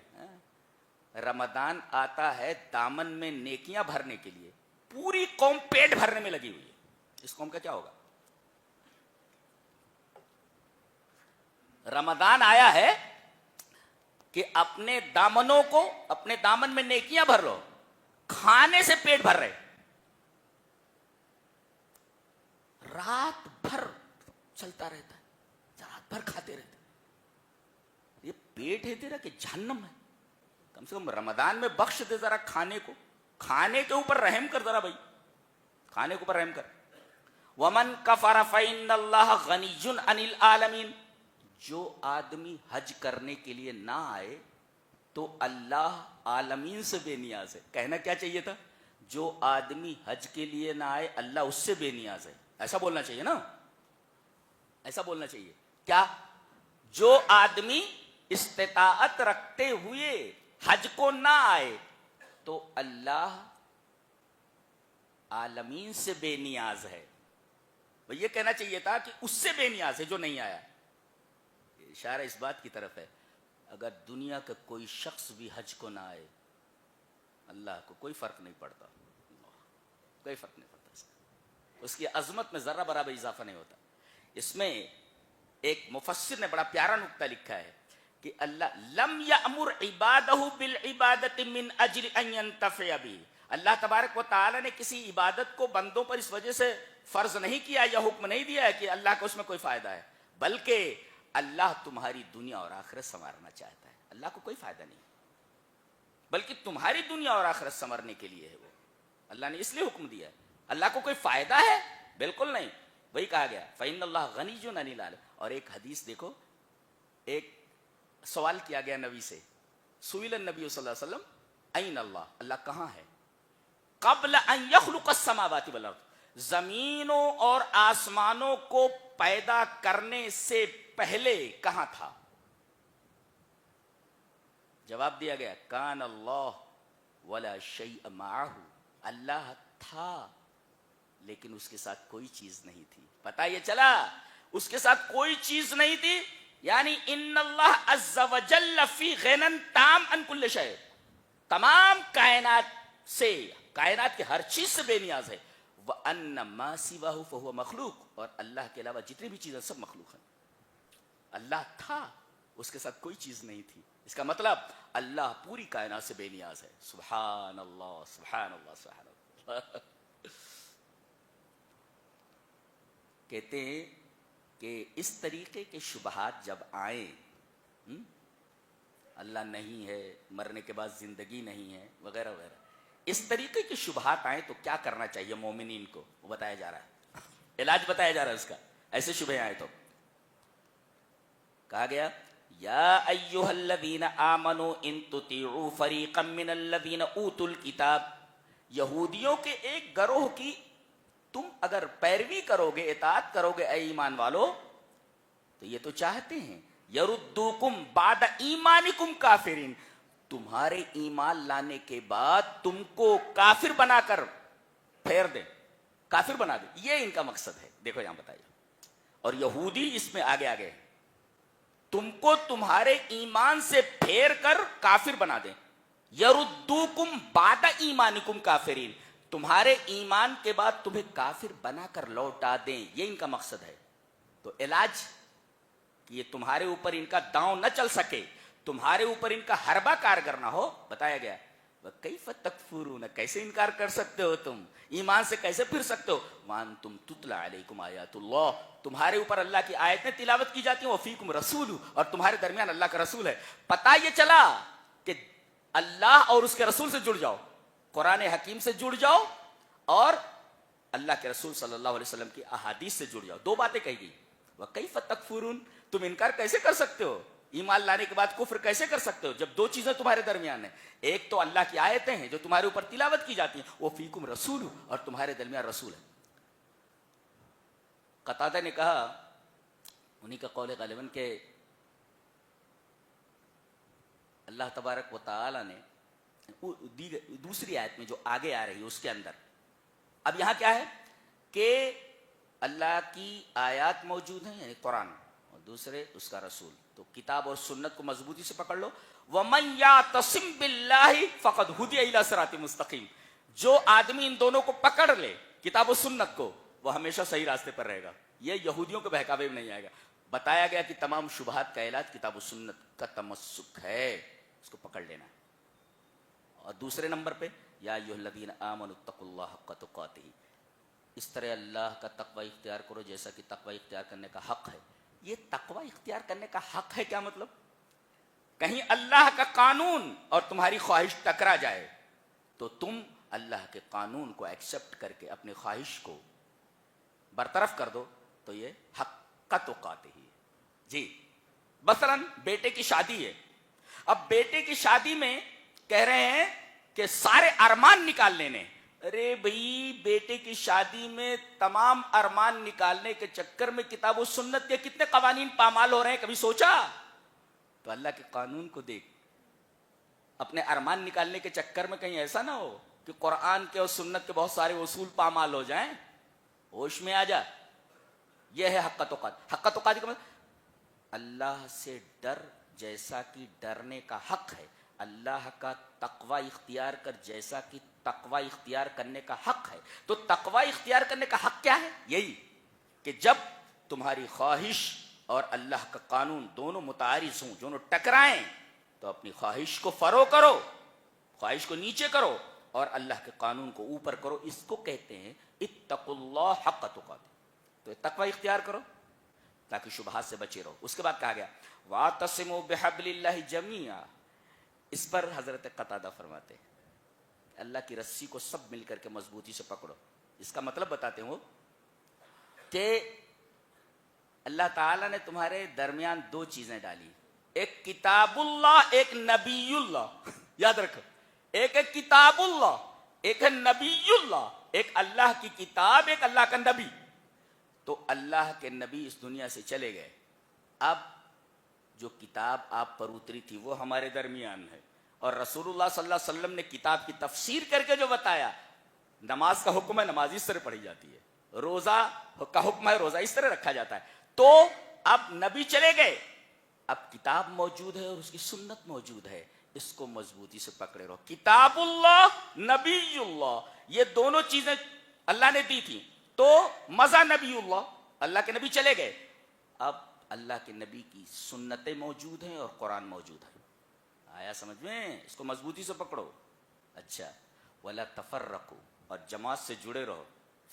رمضان آتا ہے دامن میں نیکیاں بھرنے کے لیے، پوری قوم پیٹ بھرنے میں لگی ہوئی ہے. اس قوم کا کیا ہوگا؟ رمضان آیا ہے کہ اپنے دامنوں کو، اپنے دامن میں نیکیاں بھر لو، کھانے سے پیٹ بھر رہے، رات بھر چلتا رہتا ہے، رات بھر کھاتے رہتے. یہ پیٹ ہے تیرا کہ جہنم ہے؟ کم سے کم رمضان میں بخش دے ذرا کھانے کو، کھانے کے اوپر رحم کر ذرا بھائی، کھانے کے اوپر رحم کر. ومن کفر فإن اللہ غنی عن العالمین، جو آدمی حج کرنے کے لیے نہ آئے تو اللہ عالمین سے بے نیاز ہے. کہنا کیا چاہیے تھا؟ جو آدمی حج کے لیے نہ آئے اللہ اس سے بے نیاز ہے. ایسا بولنا چاہیے نا، ایسا بولنا چاہیے. کیا؟ جو آدمی استطاعت رکھتے ہوئے حج کو نہ آئے تو اللہ عالمین سے بے نیاز ہے. یہ کہنا چاہیے تھا کہ اس سے بے نیاز ہے جو نہیں آیا. اشارہ اس بات کی طرف ہے اگر دنیا کا کوئی شخص بھی حج کو نہ آئے اللہ کو کوئی فرق نہیں پڑتا، کوئی فرق نہیں پڑتا، اس کی عظمت میں ذرہ برابر اضافہ نہیں ہوتا. اس میں ایک مفسر نے بڑا پیارا نکتہ لکھا ہے کہ اللہ لم یأمر عبادہ بالعبادت من اجل ان ينتفع به، اللہ تبارک و تعالی نے کسی عبادت کو بندوں پر اس وجہ سے فرض نہیں کیا یا حکم نہیں دیا ہے کہ اللہ کو اس میں کوئی فائدہ ہے، بلکہ اللہ تمہاری دنیا اور آخرت سنوارنا چاہتا ہے. اللہ کو کوئی فائدہ نہیں، بلکہ تمہاری دنیا اور آخرت سنورنے کے لیے ہے وہ. اللہ نے اس لیے حکم دیا ہے. اللہ کو کوئی فائدہ ہے؟ بالکل نہیں. وہی کہا گیا فإن اللہ غنی عن العالمین. اور ایک حدیث دیکھو، ایک سوال کیا گیا نبی سے، سئل النبی صلی اللہ علیہ وسلم این اللہ، اللہ کہاں ہے؟ قبل ان یخلق السماوات والارض، زمینوں اور آسمانوں کو پیدا کرنے سے پہلے کہاں تھا؟ جواب دیا گیا کان اللہ ولا شیء معہ، اللہ تھا لیکن اس کے ساتھ کوئی چیز نہیں تھی. پتہ یہ چلا اس کے ساتھ کوئی چیز نہیں تھی، یعنی ان اللہ عز وجل فی غنى تام عن کل شیء، تمام کائنات سے، کائنات کی ہر چیز سے بے نیاز ہے. وَأَنَّ مَا سِوَاهُ فَهُوَ مَخْلُوق, اور اللہ کے علاوہ جتنی بھی چیزیں سب مخلوق ہیں. اللہ تھا, اس کے ساتھ کوئی چیز نہیں تھی. اس کا مطلب اللہ پوری کائنات سے بے نیاز ہے. سبحان اللہ سبحان اللہ سبحان اللہ. کہتے ہیں کہ اس طریقے کے شبہات جب آئیں, اللہ نہیں ہے, مرنے کے بعد زندگی نہیں ہے, وغیرہ وغیرہ, اس طریقے کے شبہات آئیں تو کیا کرنا چاہیے مومنین کو, وہ بتایا جا رہا ہے, علاج بتایا جا رہا ہے اس کا. ایسے شبہ آئے تو کہا گیا یا ایھا الذین آمنوا ان تطیعوا فریقا من الذین اوتوا الکتاب, یہودیوں کے ایک گروہ کی تم اگر پیروی کرو گے, اطاعت کرو گے اے ایمان والو, تو یہ تو چاہتے ہیں یردوکم بعد ایمانکم کافرین, تمہارے ایمان لانے کے بعد تم کو کافر بنا کر پھیر دیں, کافر بنا دیں. یہ ان کا مقصد ہے. دیکھو یہاں بتایا, اور یہودی اس میں آگے آگے, تم کو تمہارے ایمان سے پھیر کر کافر بنا دیں. یردوکم بعد ایمانکم کافرین, تمہارے ایمان کے بعد تمہیں کافر بنا کر لوٹا دیں, یہ ان کا مقصد ہے. تو علاج کہ یہ تمہارے اوپر ان کا داؤں نہ چل سکے, تمہارے اوپر ان کا حربہ کارگر نہ ہو, بتایا گیا وَكَيْفَ تَكْفُرُونَ, کیسے انکار کر سکتے ہو تم, ایمان سے کیسے پھر سکتے ہو, وَأَنْتُمْ تُتْلَى عَلَيْكُمْ آيَاتُ اللَّهِ, تمہارے اوپر اللہ کی آیتیں تلاوت کی جاتی ہیں, وَفِيكُمْ رَسُولُ, اور تمہارے درمیان اللہ کا رسول ہے. پتہ یہ چلا کہ اللہ اور اس کے رسول سے جڑ جاؤ, قرآن حکیم سے جڑ جاؤ, اور اللہ کے رسول صلی اللہ علیہ وسلم کی احادیث سے جڑ جاؤ. دو باتیں کہی گئی, وَكَيْفَ تَكْفُرُونَ, تم انکار کیسے کر سکتے ہو, ایمان لانے کے بعد کفر کیسے کر سکتے ہو, جب دو چیزیں تمہارے درمیان ہیں. ایک تو اللہ کی آیتیں ہیں جو تمہارے اوپر تلاوت کی جاتی ہیں, وہ فیکم رسول, اور تمہارے درمیان رسول ہے. قتادہ نے کہا, انہی کا قول غالباً, کہ اللہ تبارک و تعالی نے دوسری آیت میں جو آگے آ رہی ہے اس کے اندر, اب یہاں کیا ہے کہ اللہ کی آیات موجود ہیں یعنی قرآن, اور دوسرے اس کا رسول, تو کتاب اور سنت کو مضبوطی سے پکڑ لو. وَمَن يَعْتَصِم بِاللَّهِ فَقَدْ هُدِيَ إِلَىٰ صِرَاطٍ مُسْتَقِيمٍ, جو آدمی ان دونوں کو پکڑ لے, کتاب و سنت کو, وہ ہمیشہ صحیح راستے پر رہے گا. یہ یہودیوں کے بہکاوے میں نہیں آئے گا. بتایا گیا کہ تمام شبہات کا علاج کتاب و سنت کا تمسک ہے, اس کو پکڑ لینا. اور دوسرے نمبر پہ یا ایھا الذین آمنوا اتقوا اللہ حق تقاتہ, اس طرح اللہ کا تقوی اختیار کرو جیسا کہ تقوی اختیار کرنے کا حق ہے. یہ تقوی اختیار کرنے کا حق ہے کیا مطلب؟ کہیں اللہ کا قانون اور تمہاری خواہش ٹکرا جائے تو تم اللہ کے قانون کو ایکسپٹ کر کے اپنی خواہش کو برطرف کر دو, تو یہ حق تقاتہ ہی. جی مثلاً بیٹے کی شادی ہے, اب بیٹے کی شادی میں کہہ رہے ہیں کہ سارے ارمان نکال لینے. ارے بھائی, بیٹے کی شادی میں تمام ارمان نکالنے کے چکر میں کتاب و سنت کے کتنے قوانین پامال ہو رہے ہیں, کبھی سوچا؟ تو اللہ کے قانون کو دیکھ, اپنے ارمان نکالنے کے چکر میں کہیں ایسا نہ ہو کہ قرآن کے اور سنت کے بہت سارے اصول پامال ہو جائیں. ہوش میں آ جا. یہ ہے حق تقاتہ. حق تقاتہ کا مطلب اللہ سے ڈر جیسا کہ ڈرنے کا حق ہے, اللہ کا تقوی اختیار کر جیسا کہ تقوی اختیار کرنے کا حق ہے. تو تقوی اختیار کرنے کا حق کیا ہے؟ یہی کہ جب تمہاری خواہش اور اللہ کا قانون دونوں متعارض ہوں, دونوں ٹکرائیں, تو اپنی خواہش کو فرو کرو, خواہش کو نیچے کرو, اور اللہ کے قانون کو اوپر کرو. اس کو کہتے ہیں اتقوا اللہ حق تقاتہ. تو تقوی اختیار کرو تاکہ شبہات سے بچے رہو. اس کے بعد کہا گیا واعتصموا بحبل اللہ جمیعا. اس پر حضرت قتادہ فرماتے ہیں اللہ کی رسی کو سب مل کر کے مضبوطی سے پکڑو. اس کا مطلب بتاتے ہیں وہ کہ اللہ تعالیٰ نے تمہارے درمیان دو چیزیں ڈالی, ایک کتاب اللہ, ایک نبی اللہ. یاد رکھو, ایک ہے کتاب اللہ, ایک ہے نبی اللہ. ایک اللہ کی کتاب, ایک اللہ کا نبی. تو اللہ کے نبی اس دنیا سے چلے گئے, اب جو کتاب آپ پر اتری تھی وہ ہمارے درمیان ہے, اور رسول اللہ صلی اللہ علیہ وسلم نے کتاب کی تفسیر کر کے جو بتایا, نماز کا حکم ہے نماز اس طرح پڑھی جاتی ہے, روزہ کا حکم ہے روزہ اس طرح رکھا جاتا ہے. تو اب نبی چلے گئے, اب کتاب موجود ہے اور اس کی سنت موجود ہے, اس کو مضبوطی سے پکڑے رہو. کتاب اللہ, نبی اللہ, یہ دونوں چیزیں اللہ نے دی تھی. تو مزہ نبی اللہ کے نبی چلے گئے. اب اللہ کے نبی کی سنتیں موجود ہیں اور قرآن موجود ہے. آیا سمجھ میں؟ اس کو مضبوطی سے پکڑو. اچھا وَلَا تَفَرَّقُوا, اور جماعت سے جڑے رہو,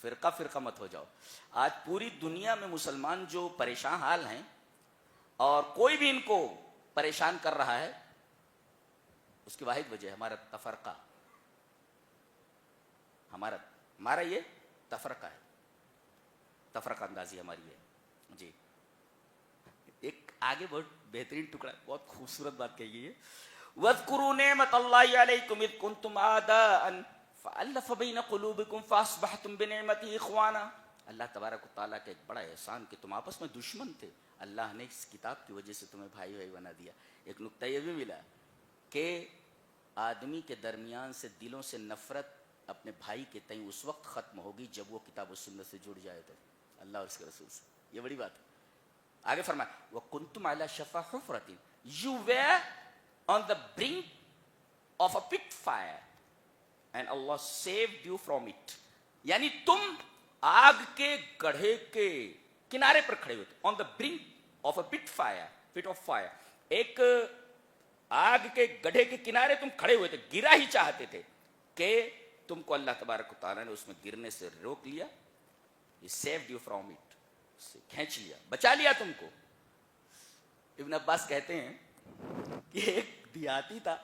فرقہ فرقہ مت ہو جاؤ. آج پوری دنیا میں مسلمان جو پریشان حال ہیں اور کوئی بھی ان کو پریشان کر رہا ہے, اس کی واحد وجہ ہے ہمارا تفرقہ. ہمارا یہ تفرقہ ہے, تفرقہ اندازی ہماری ہے. جی ایک آگے بہت بہترین ٹکڑا, بہت خوبصورت بات کہی ہے. وَاذْكُرُوا نِعْمَةَ اللَّهِ عَلَيْكُمْ اِذْ كُنْتُمْ أَعْدَاءً فَأَلَّفَ بَيْنَ قُلُوبِكُمْ فَأَصْبَحْتُمْ بِنِعْمَتِهِ إِخْوَانًا. اللہ تبارک و تعالیٰ کا ایک بڑا احسان کہ تم آپس میں دشمن تھے, اللہ نے اس کتاب کی وجہ سے تمہیں بھائی بھائی بنا دیا. ایک نقطہ یہ بھی ملا کہ آدمی کے درمیان سے دلوں سے نفرت اپنے بھائی کے تئیں اس وقت ختم ہوگی جب وہ کتاب و سنت سے جڑ جائے. تو اللہ اور اس کے رسول سے, یہ بڑی بات ہے. آگے فرمایا وَكُنْتُمْ عَلَى شَفَا حُفْرَةٍ, you were on the brink of a pit fire and Allah saved you from it. یعنی تم آگ کے گڑھے کے کنارے پر کھڑے ہوئے تھے. on the brink of a pit of fire, ایک آگ کے گڑھے کے کنارے تم کھڑے ہوئے تھے, گرا ہی چاہتے تھے کہ تم کو اللہ تبارک و تعالیٰ نے اس میں گرنے سے روک لیا. He saved you from it, سے کھینچ لیا, بچا لیا تم کو. ابن عباس کہتے ہیں کہ ایک دیہاتی تھا,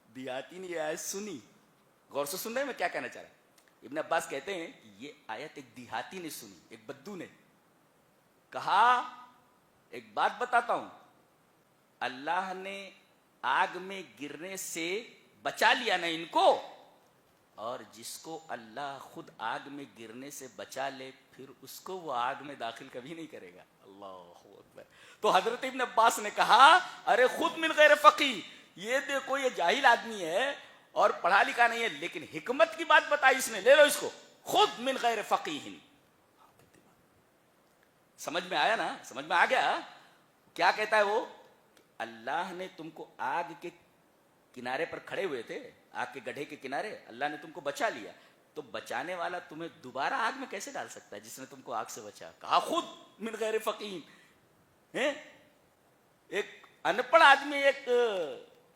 دیہاتی نے یہ آیت سنی. غور سے سن رہے ہیں میں کیا کہنا چاہ رہا ہوں؟ ابن عباس کہتے ہیں کہ یہ آیت ایک دیہاتی نے سنی, ایک بدو نے کہا ایک بات بتاتا ہوں, اللہ نے آگ میں گرنے سے بچا لیا نا ان کو, اور جس کو اللہ خود آگ میں گرنے سے بچا لے پھر اس کو وہ آگ میں داخل کبھی نہیں کرے گا. اللہ اکبر. تو حضرت ابن عباس نے کہا ارے خود من غیر فقیہ, یہ دیکھو یہ جاہل آدمی ہے اور پڑھا لکھا نہیں ہے, لیکن حکمت کی بات بتائی اس نے, لے لو اس کو, خود من غیر فقیہ. سمجھ میں آیا نا؟ سمجھ میں آ گیا کیا کہتا ہے وہ؟ اللہ نے تم کو آگ کے کنارے پر کھڑے ہوئے تھے, آگ کے گڑھے کے کنارے, اللہ نے تم کو بچا لیا, تو بچانے والا تمہیں دوبارہ آگ میں کیسے ڈال سکتا ہے جس نے تم کو آگ سے بچا؟ کہا خود من غیر فقیہ. ایک ان پڑھ آدمی, ایک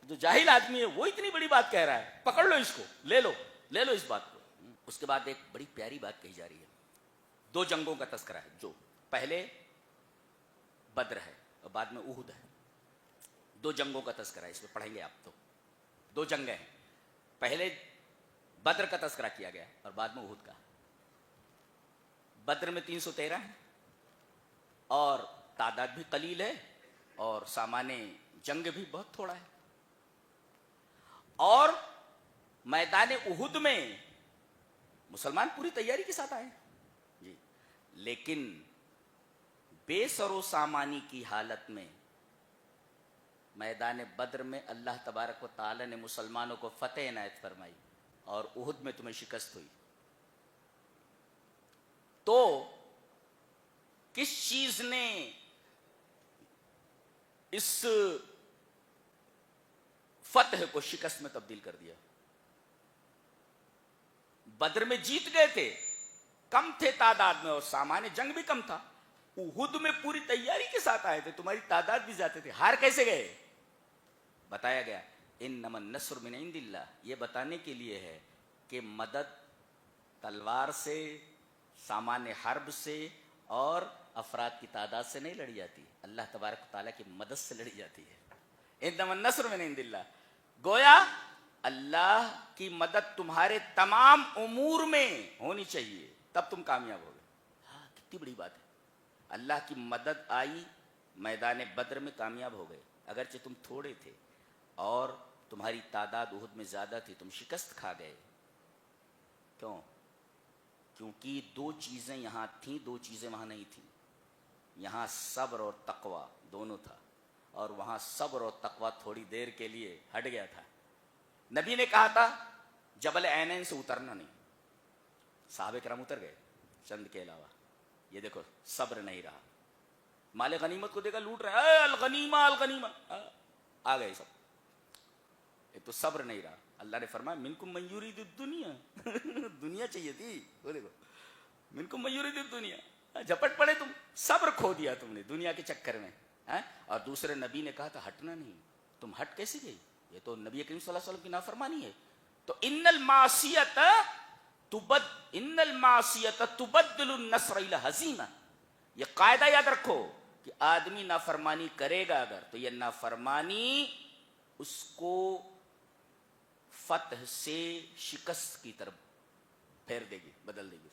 جو جاہل آدمی ہے, وہ اتنی بڑی بات کہہ رہا ہے, پکڑ لو اس کو, لے لو اس بات کو. اس کے بعد ایک بڑی پیاری بات کہی جا رہی ہے. 2 جنگوں کا تذکرہ ہے, جو پہلے بدر ہے اور بعد میں احد ہے. 2 جنگوں کا تذکرہ ہے, اس میں پڑھیں گے آپ. تو 2 جنگیں ہیں, پہلے بدر کا تذکرہ کیا گیا اور بعد میں احد کا. بدر میں 313 ہیں اور تعداد بھی قلیل ہے اور سامان جنگ بھی بہت تھوڑا ہے. اور میدان احد میں مسلمان پوری تیاری کے ساتھ آئے جی, لیکن بے سر و سامانی کی حالت میں میدان بدر میں اللہ تبارک و تعالی نے مسلمانوں کو فتح عنایت فرمائی اور احد میں تمہیں شکست ہوئی. تو کس چیز نے اس فتح کو شکست میں تبدیل کر دیا؟ بدر میں جیت گئے تھے, کم تھے تعداد میں اور سامان جنگ بھی کم تھا. احد میں پوری تیاری کے ساتھ آئے تھے, تمہاری تعداد بھی زیادہ تھی, ہار کیسے گئے؟ بتایا گیا انما النصر من عند اللہ, یہ بتانے کے لیے ہے کہ مدد تلوار سے, سامان حرب سے اور افراد کی تعداد سے نہیں لڑی جاتی, اللہ تبارک و تعالیٰ کی مدد سے لڑی جاتی ہے. انما النصر من عند اللہ, گویا اللہ کی مدد تمہارے تمام امور میں ہونی چاہیے تب تم کامیاب ہوگے. ہاں کتنی بڑی بات ہے. اللہ کی مدد آئی, میدان بدر میں کامیاب ہو گئے, اگرچہ تم تھوڑے تھے اور تمہاری تعداد احد میں زیادہ تھی, تم شکست کھا گئے. کیوں؟ کیونکہ 2 چیزیں یہاں تھیں, 2 چیزیں وہاں نہیں تھیں. یہاں صبر اور تقوی دونوں تھا, اور وہاں صبر اور تقوی تھوڑی دیر کے لیے ہٹ گیا تھا. نبی نے کہا تھا جبل عینین سے اترنا نہیں, صحابہ کرام اتر گئے چند کے علاوہ. یہ دیکھو صبر نہیں رہا, مال غنیمت کو دیکھا لوٹ رہے, الغنیمہ الغنیمہ, آ گئے سب. ایک تو صبر نہیں رہا. اللہ نے فرمایا منکم من یرید الدنیا, دنیا چاہیے تھی, وہ دیکھو منکم من یرید الدنیا، جھپٹ پڑے تم، صبر کھو دیا تم نے دنیا کے چکر میں. اور دوسرے نبی نے کہا تھا ہٹنا نہیں، تم ہٹ کیسے گئی؟ یہ تو نبی کریم صلی اللہ علیہ وسلم کی نافرمانی ہے. تو ان المعصیت تبدل النصر الى ہزیمہ. یہ قاعدہ یاد رکھو کہ آدمی نافرمانی کرے گا اگر تو یہ نافرمانی اس کو فتح سے شکست کی طرف پھیر دے گی، بدل دے گی.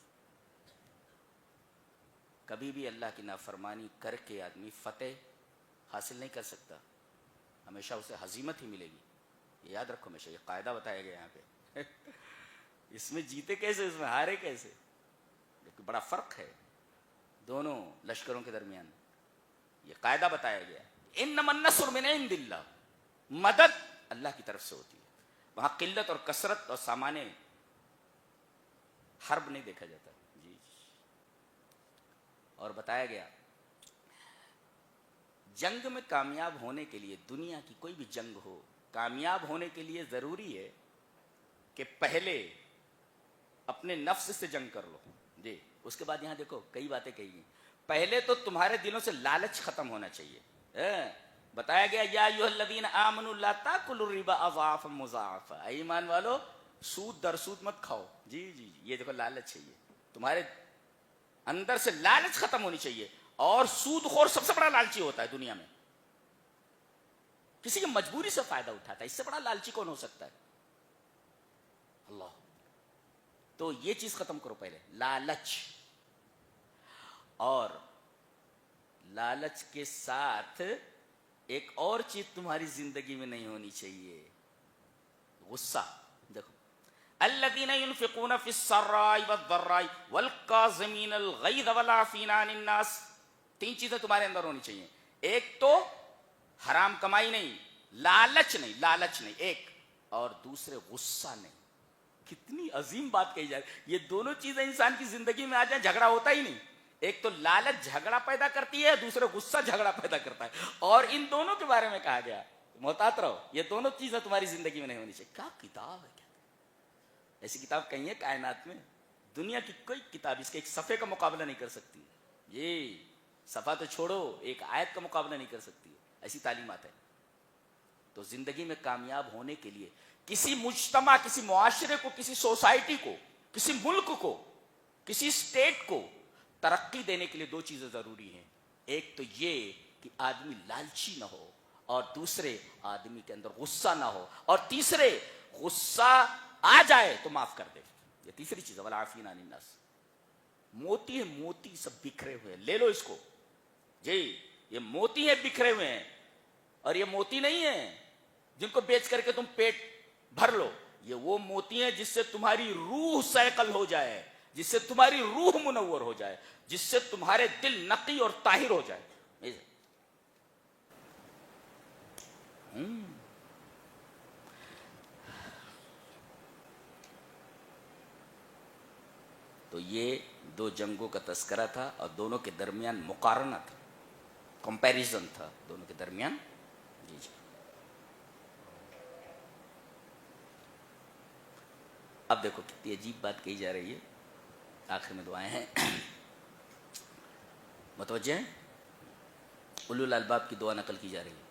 کبھی بھی اللہ کی نافرمانی کر کے آدمی فتح حاصل نہیں کر سکتا، ہمیشہ اسے ہزیمت ہی ملے گی. یہ یاد رکھو ہمیشہ، یہ قاعدہ بتایا گیا یہاں پہ. اس میں جیتے کیسے، اس میں ہارے کیسے، لیکن بڑا فرق ہے دونوں لشکروں کے درمیان. یہ قاعدہ بتایا گیا. انما النصر من عند اللہ، مدد اللہ کی طرف سے ہوتی ہے. وہاں قلت اور کثرت اور سامان حرب نہیں دیکھا جاتا. جی. اور بتایا گیا جنگ میں کامیاب ہونے کے لیے، دنیا کی کوئی بھی جنگ ہو، کامیاب ہونے کے لیے ضروری ہے کہ پہلے اپنے نفس سے جنگ کر لو. جی. اس کے بعد یہاں دیکھو کئی باتیں کہی ہیں. پہلے تو تمہارے دلوں سے لالچ ختم ہونا چاہیے. بتایا گیا یا ایھا الذین آمنوا لا تاکلوا الربا اضعافا مضاعفا، ایمان والو سود در سود مت کھاؤ. جی جی یہ دیکھو لالچ ہے، یہ تمہارے اندر سے لالچ ختم ہونی چاہیے. اور سود خور سب سے بڑا لالچی ہوتا ہے دنیا میں، کسی کی مجبوری سے فائدہ اٹھاتا ہے. اس سے بڑا لالچی کون ہو سکتا ہے؟ اللہ. تو یہ چیز ختم کرو پہلے، لالچ. اور لالچ کے ساتھ ایک اور چیز تمہاری زندگی میں نہیں ہونی چاہیے، غصہ. دیکھو الذین ينفقون فی السراء والضراء والکاظمین الغیظ والعافین عن الناس. 3 چیزیں تمہارے اندر ہونی چاہیے. ایک تو حرام کمائی نہیں، لالچ نہیں ایک، اور دوسرے غصہ نہیں. کتنی عظیم بات کہی جائے. یہ دونوں چیزیں انسان کی زندگی میں آ جائیں جھگڑا ہوتا ہی نہیں. ایک تو لالچ جھگڑا پیدا کرتی ہے، دوسرے غصہ جھگڑا پیدا کرتا ہے. اور ان دونوں کے بارے میں کہا گیا محتاط رہو، یہ دونوں چیزیں تمہاری زندگی میں نہیں ہونی چاہیے. کیا کتاب ہے! کیا ایسی کتاب کہیں ہے کائنات میں؟ دنیا کی کوئی کتاب اس کے ایک صفحے کا مقابلہ نہیں کر سکتی. یہ صفحہ تو چھوڑو، ایک آیت کا مقابلہ نہیں کر سکتی. ایسی تعلیمات ہے. تو زندگی میں کامیاب ہونے کے لیے کسی مجتمع، کسی معاشرے کو، کسی سوسائٹی کو، کسی ملک کو، کسی اسٹیٹ کو ترقی دینے کے لیے 2 چیزیں ضروری ہیں. ایک تو یہ کہ آدمی لالچی نہ ہو، اور دوسرے آدمی کے اندر غصہ نہ ہو، اور تیسرے غصہ آ جائے تو معاف کر دے. یہ تیسری چیز ہے والعافین عن الناس. موتی ہے، موتی سب بکھرے ہوئے ہیں، لے لو اس کو. جی یہ موتی ہے بکھرے ہوئے ہیں، اور یہ موتی نہیں ہے جن کو بیچ کر کے تم پیٹ بھر لو. یہ وہ موتی ہیں جس سے تمہاری روح سیقل ہو جائے، جس سے تمہاری روح منور ہو جائے، جس سے تمہارے دل نقی اور طاہر ہو جائے. تو یہ 2 جنگوں کا تذکرہ تھا، اور دونوں کے درمیان مقارنہ تھا، کمپیریزن تھا دونوں کے درمیان. جی جی. اب دیکھو کتنی عجیب بات کہی جا رہی ہے. آخر میں دعائیں ہیں، متوجہ ہیں؟ اولو الالباب کی دعا نقل کی جا رہی ہے.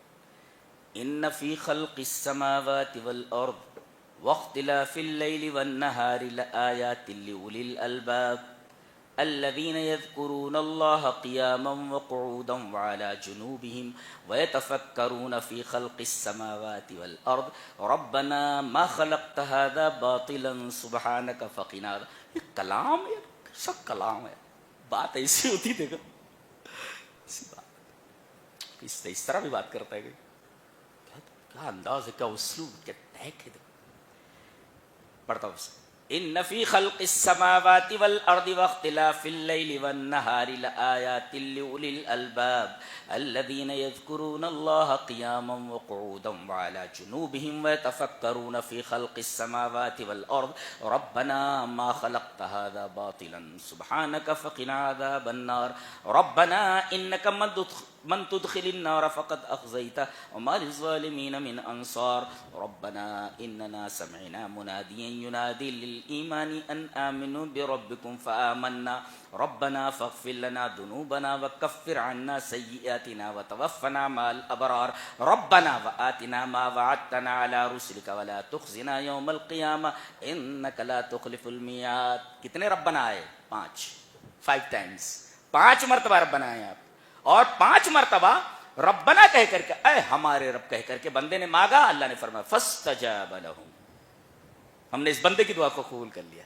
ان فی خلق السماوات والارض واختلاف اللیل والنہار لآیات لأولی الالباب الذین یذکرون اللہ قیاما وقعودا وعلی جنوبہم ویتفکرون فی خلق السماوات والارض ربنا ما خلقت هذا باطلا سبحانک فقنا. یہ کلام ہے، کیسا کلام ہے. بات ایسی ہوتی دیکھو، ایسی بات اس طرح بھی بات کرتا ہے. کیا انداز ہے، کیا اسلوب، کیا ٹیک ہے. پڑھتا ہوں. ان فی خلق السماوات والارض واختلاف اللیل والنہار لآیات لأولی الالباب الذین یذکرون اللہ قیاما وقعودا وعلی جنوبہم ویتفکرون فی خلق السماوات والارض ربنا ما خلقت هذا باطلا سبحانک فقنا عذاب النار ربنا انک من تدخل النار فقد اخزيته وما للظالمين من انصار ربنا اننا سمعنا مناديا ينادي للايمان ان امنوا بربكم فآمنا ربنا فاغفر لنا ذنوبنا وكفر عنا سيئاتنا وتوفنا مع الابرار ربنا وآتنا ما وعدتنا على رسلك ولا تخزنا يوم القيامة انك لا تخلف الميعاد. کتنے ربنا آئے؟ 5 times. 5 مرتبہ ربنا آئے آپ, اور 5 مرتبہ ربنا کہہ کر کے, اے ہمارے رب کہہ کر کے بندے نے مانگا, اللہ نے فرمایا فاستجاب لهم, ہم نے اس بندے کی دعا کو قبول کر لیا.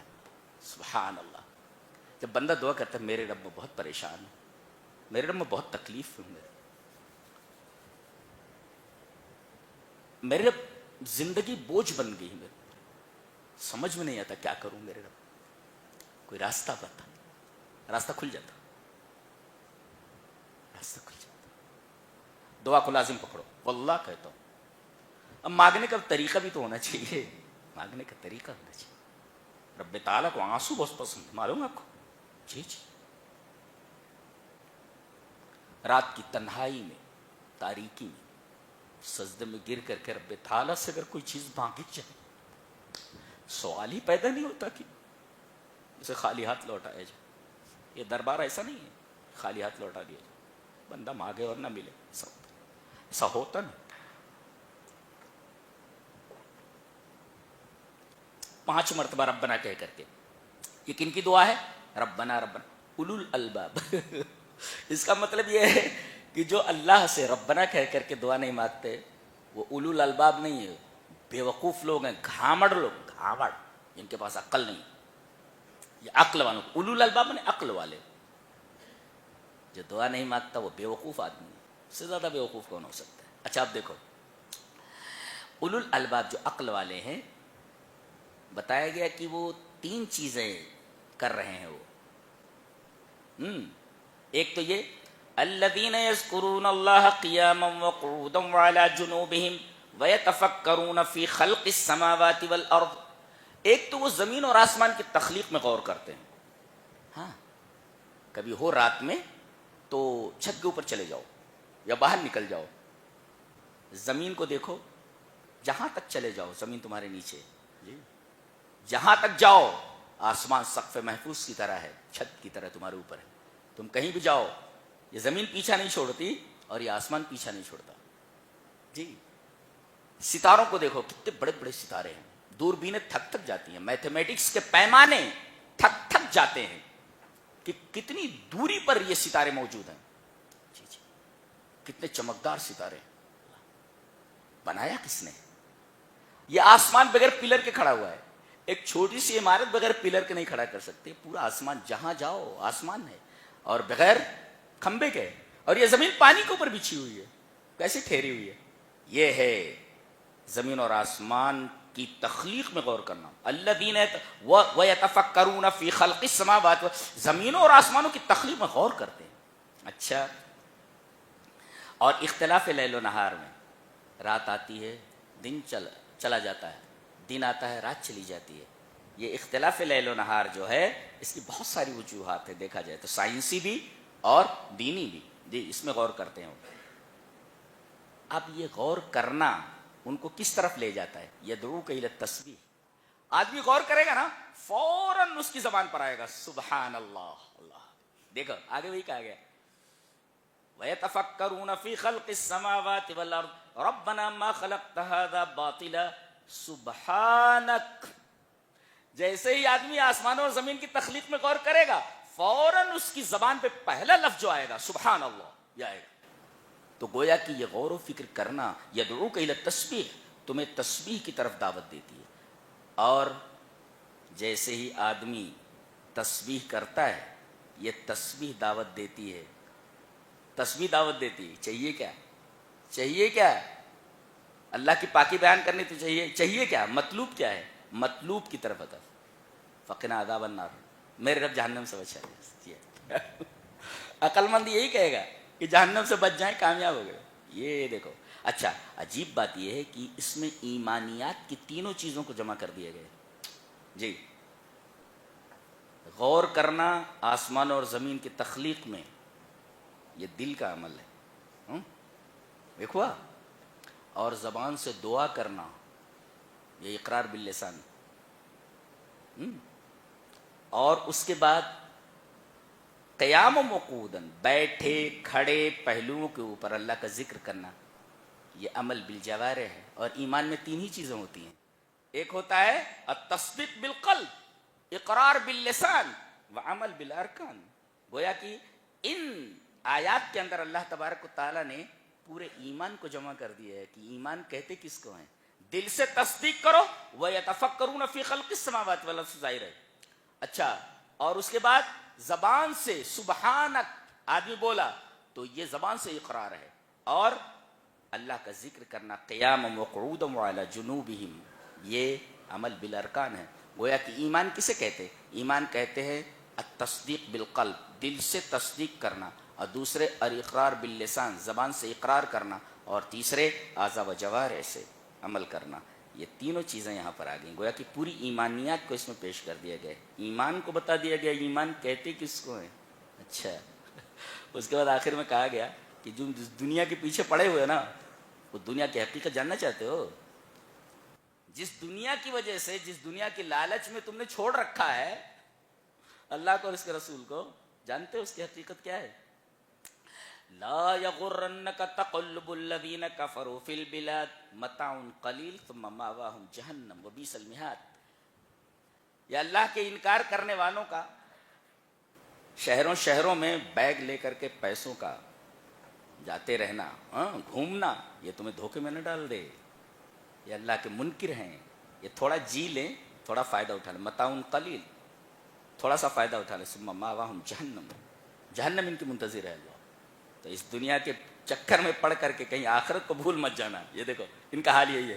سبحان اللہ. جب بندہ دعا کرتا ہے میرے رب میں بہت پریشان ہوں, میرے رب میں بہت تکلیف ہے, میرے رب زندگی بوجھ بن گئی, میرے سمجھ میں نہیں آتا کیا کروں, میرے رب کوئی راستہ بتا. راستہ کھل جاتا, راستہ کھل جاتا. دعا کو لازم پکڑو, واللہ کہتا ہوں. اب مانگنے کا طریقہ بھی تو ہونا چاہیے, مانگنے کا طریقہ ہونا چاہیے. رب تعالیٰ کو آنسو بہت پسند, معلوم ہے آپ کو؟ جی جی. رات کی تنہائی میں, تاریکی میں, سجدے میں گر کر کے رب تعالیٰ سے اگر کوئی چیز مانگی جائے, سوال ہی پیدا نہیں ہوتا کہ اسے خالی ہاتھ لوٹایا جائے. یہ دربار ایسا نہیں ہے خالی ہاتھ لوٹا دیا جائے, بندہ مانگے اور نہ ملے, ایسا ہوتا نہیں. 5 مرتبہ ربنا کہہ کر کے. یہ کن کی دعا ہے؟ ربنا ربنا اولو الالباب. اس کا مطلب یہ ہے کہ جو اللہ سے ربنا کہہ کر کے دعا نہیں مانگتے وہ اولو الالباب نہیں ہے, بے وقوف لوگ ہیں, گھامڑ لوگ, گھامڑ جن کے پاس عقل نہیں. یہ عقل والوں کو اولو الالباب نے عقل والے. جو دعا نہیں مانگتا وہ بے وقوف آدمی ہے, اس سے زیادہ بے وقوف کون ہو سکتا ہے. اچھا آپ دیکھو, اولو الالباب جو عقل والے ہیں, بتایا گیا کہ وہ 3 چیزیں کر رہے ہیں. وہ ایک تو یہ الذین یذکرون اللہ قیاما وقعودا وعلی جنوبہم ویتفکرون فی خلق السماوات والارض. ایک تو وہ زمین اور آسمان کی تخلیق میں غور کرتے ہیں. ہاں, کبھی ہو رات میں تو چھت کے اوپر چلے جاؤ یا باہر نکل جاؤ, زمین کو دیکھو, جہاں تک چلے جاؤ زمین تمہارے نیچے, جی جہاں تک جاؤ آسمان سقف محفوظ کی طرح ہے, چھت کی طرح تمہارے اوپر ہے. تم کہیں بھی جاؤ یہ زمین پیچھا نہیں چھوڑتی اور یہ آسمان پیچھا نہیں چھوڑتا. جی ستاروں کو دیکھو, کتنے بڑے بڑے ستارے ہیں, دوربینیں تھک تھک جاتی ہیں, میتھمیٹکس کے پیمانے تھک تھک جاتے ہیں کہ کتنی دوری پر یہ ستارے موجود ہیں. جی جی, کتنے چمکدار ستارے, بنایا کس نے؟ یہ آسمان بغیر پلر کے کھڑا ہوا ہے. ایک چھوٹی سی عمارت بغیر پلر کے نہیں کھڑا کر سکتے. پورا آسمان جہاں جاؤ آسمان ہے, اور بغیر کھمبے کے, اور یہ زمین پانی کے اوپر بچھی ہوئی ہے, کیسے ٹھہری ہوئی ہے. یہ ہے زمین اور آسمان کی تخلیق میں غور کرنا. الذین ویتفکرون فی خلق السماوات, زمینوں اور آسمانوں کی تخلیق میں غور کرتے ہیں. اچھا, اور اختلاف لیل و نہار میں, رات آتی ہے دن چلا جاتا ہے, دن آتا ہے رات چلی جاتی ہے. یہ اختلاف لیل و نہار جو ہے اس کی بہت ساری وجوہات ہے, دیکھا جائے تو سائنسی بھی اور دینی بھی. جی اس میں غور کرتے ہیں. اب یہ غور کرنا ان کو کس طرف لے جاتا ہے؟ یدعوک الی التسبیح. آدمی غور کرے گا نا فوراً اس کی زبان پر آئے گا سبحان اللہ. اللہ دیکھو آگے وہی کہا گیا وَيَتَفَكَّرُونَ فِي خَلْقِ السَّمَاوَاتِ وَالْأَرْضِ رَبَّنَا مَا خَلَقْتَ هَذَا بَاطِلًا سُبْحَانَكَ. جیسے ہی آدمی آسمانوں اور زمین کی تخلیق میں غور کرے گا فوراً اس کی زبان پہ پہلا لفظ جو آئے گا سبحان اللہ یہ آئے گا. تو گویا کہ یہ غور و فکر کرنا یدعوک الی التسبیح تمہیں تسبیح کی طرف دعوت دیتی ہے. اور جیسے ہی آدمی تسبیح کرتا ہے یہ تسبیح دعوت دیتی ہے, تسبیح دعوت دیتی ہے. چاہیے کیا؟ چاہیے کیا؟ اللہ کی پاکی بیان کرنی تو چاہیے کیا؟ مطلوب کیا ہے؟ مطلوب کی طرف ہدف. فقنا عذاب النار, میرے رب جہنم سے بچا. عقل مند یہی کہے گا کہ جہنم سے بچ جائیں, کامیاب ہو گئے. یہ دیکھو. اچھا عجیب بات یہ ہے کہ اس میں ایمانیات کی تینوں چیزوں کو جمع کر دیے گئے. جی غور کرنا آسمان اور زمین کی تخلیق میں یہ دل کا عمل ہے, دیکھو، اور زبان سے دعا کرنا، یہ اقرار باللسان. اور اس کے بعد قیام و مقودن، بیٹھے کھڑے پہلوؤں کے اوپر اللہ کا ذکر کرنا، یہ عمل بالجوارح ہے. اور ایمان میں تین ہی چیزیں ہوتی ہیں. ایک ہوتا ہے التصدیق بالقلب، اقرار باللسان، وعمل بالارکان. گویا کہ ان آیات کے اندر اللہ تبارک و تعالیٰ نے پورے ایمان کو جمع کر دیا ہے کہ ایمان کہتے کس کو ہیں. دل سے تصدیق کرو، وَيَتَفَكَّرُونَ فِي خَلْقِ السَّمَاوَاتِ وَالْأَرْضِ، ظاہر ہے. اچھا، اور اس کے بعد زبان سے سبحانک آدمی بولا تو یہ زبان سے اقرار ہے. اور اللہ کا ذکر کرنا قیام وقعود وعلی جنوبہم، یہ عمل بالارکان ہے. گویا کہ ایمان کسے کہتے ہیں؟ ایمان کہتے ہیں التصدیق بالقلب، دل سے تصدیق کرنا، اور دوسرے الاقرار باللسان، زبان سے اقرار کرنا، اور تیسرے اعضاء و جوارح سے عمل کرنا. یہ تینوں چیزیں یہاں پر آ گئیں. گویا کہ پوری ایمانیات کو اس میں پیش کر دیا گیا. ایمان کو بتا دیا گیا ایمان کہتے کس کو ہیں. اچھا، اس کے بعد آخر میں کہا گیا کہ جو دنیا کے پیچھے پڑے ہوئے نا، وہ دنیا کی حقیقت جاننا چاہتے ہو؟ جس دنیا کی وجہ سے، جس دنیا کی لالچ میں تم نے چھوڑ رکھا ہے اللہ کو اور اس کے رسول کو، جانتے ہو اس کی حقیقت کیا ہے؟ لا یغرنک تقلب الذین کفروا فی البلاد متاع قلیل ثم مأواہم جہنم وبئس المہاد. یہ اللہ کے انکار کرنے والوں کا شہروں شہروں میں بیگ لے کر کے پیسوں کا جاتے رہنا، گھومنا، یہ تمہیں دھوکے میں نہ ڈال دے. یہ اللہ کے منکر ہیں. یہ تھوڑا جی لیں، تھوڑا فائدہ اٹھا لیں، متاع قلیل، تھوڑا سا فائدہ اٹھا لیں، ثم مأواہم جہنم، جہنم ان کی منتظر ہے. اللہ، تو اس دنیا کے چکر میں پڑ کر کے کہیں آخرت کو بھول مت جانا. یہ دیکھو ان کا حال یہی ہے.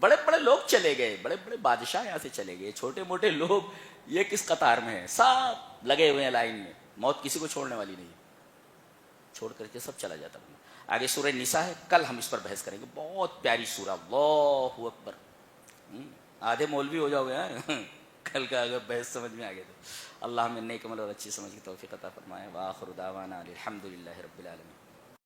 بڑے بڑے لوگ چلے گئے، بڑے بڑے بادشاہ یہاں سے چلے گئے، چھوٹے موٹے لوگ یہ کس قطار میں ہیں؟ سب لگے ہوئے ہیں لائن میں. موت کسی کو چھوڑنے والی نہیں، چھوڑ کر کے سب چلا جاتا. آگے سورہ نساء ہے، کل ہم اس پر بحث کریں گے. بہت پیاری سورہ، اللہ اکبر. آدھے مولوی ہو جاؤ گے کل کا اگر بحث سمجھ میں آ گیا تو. اللہ ہمیں نیک عمل اور اچھی سمجھ کی توفیق عطا فرمائے. وآخر دعوانا الحمدللہ رب العالمین.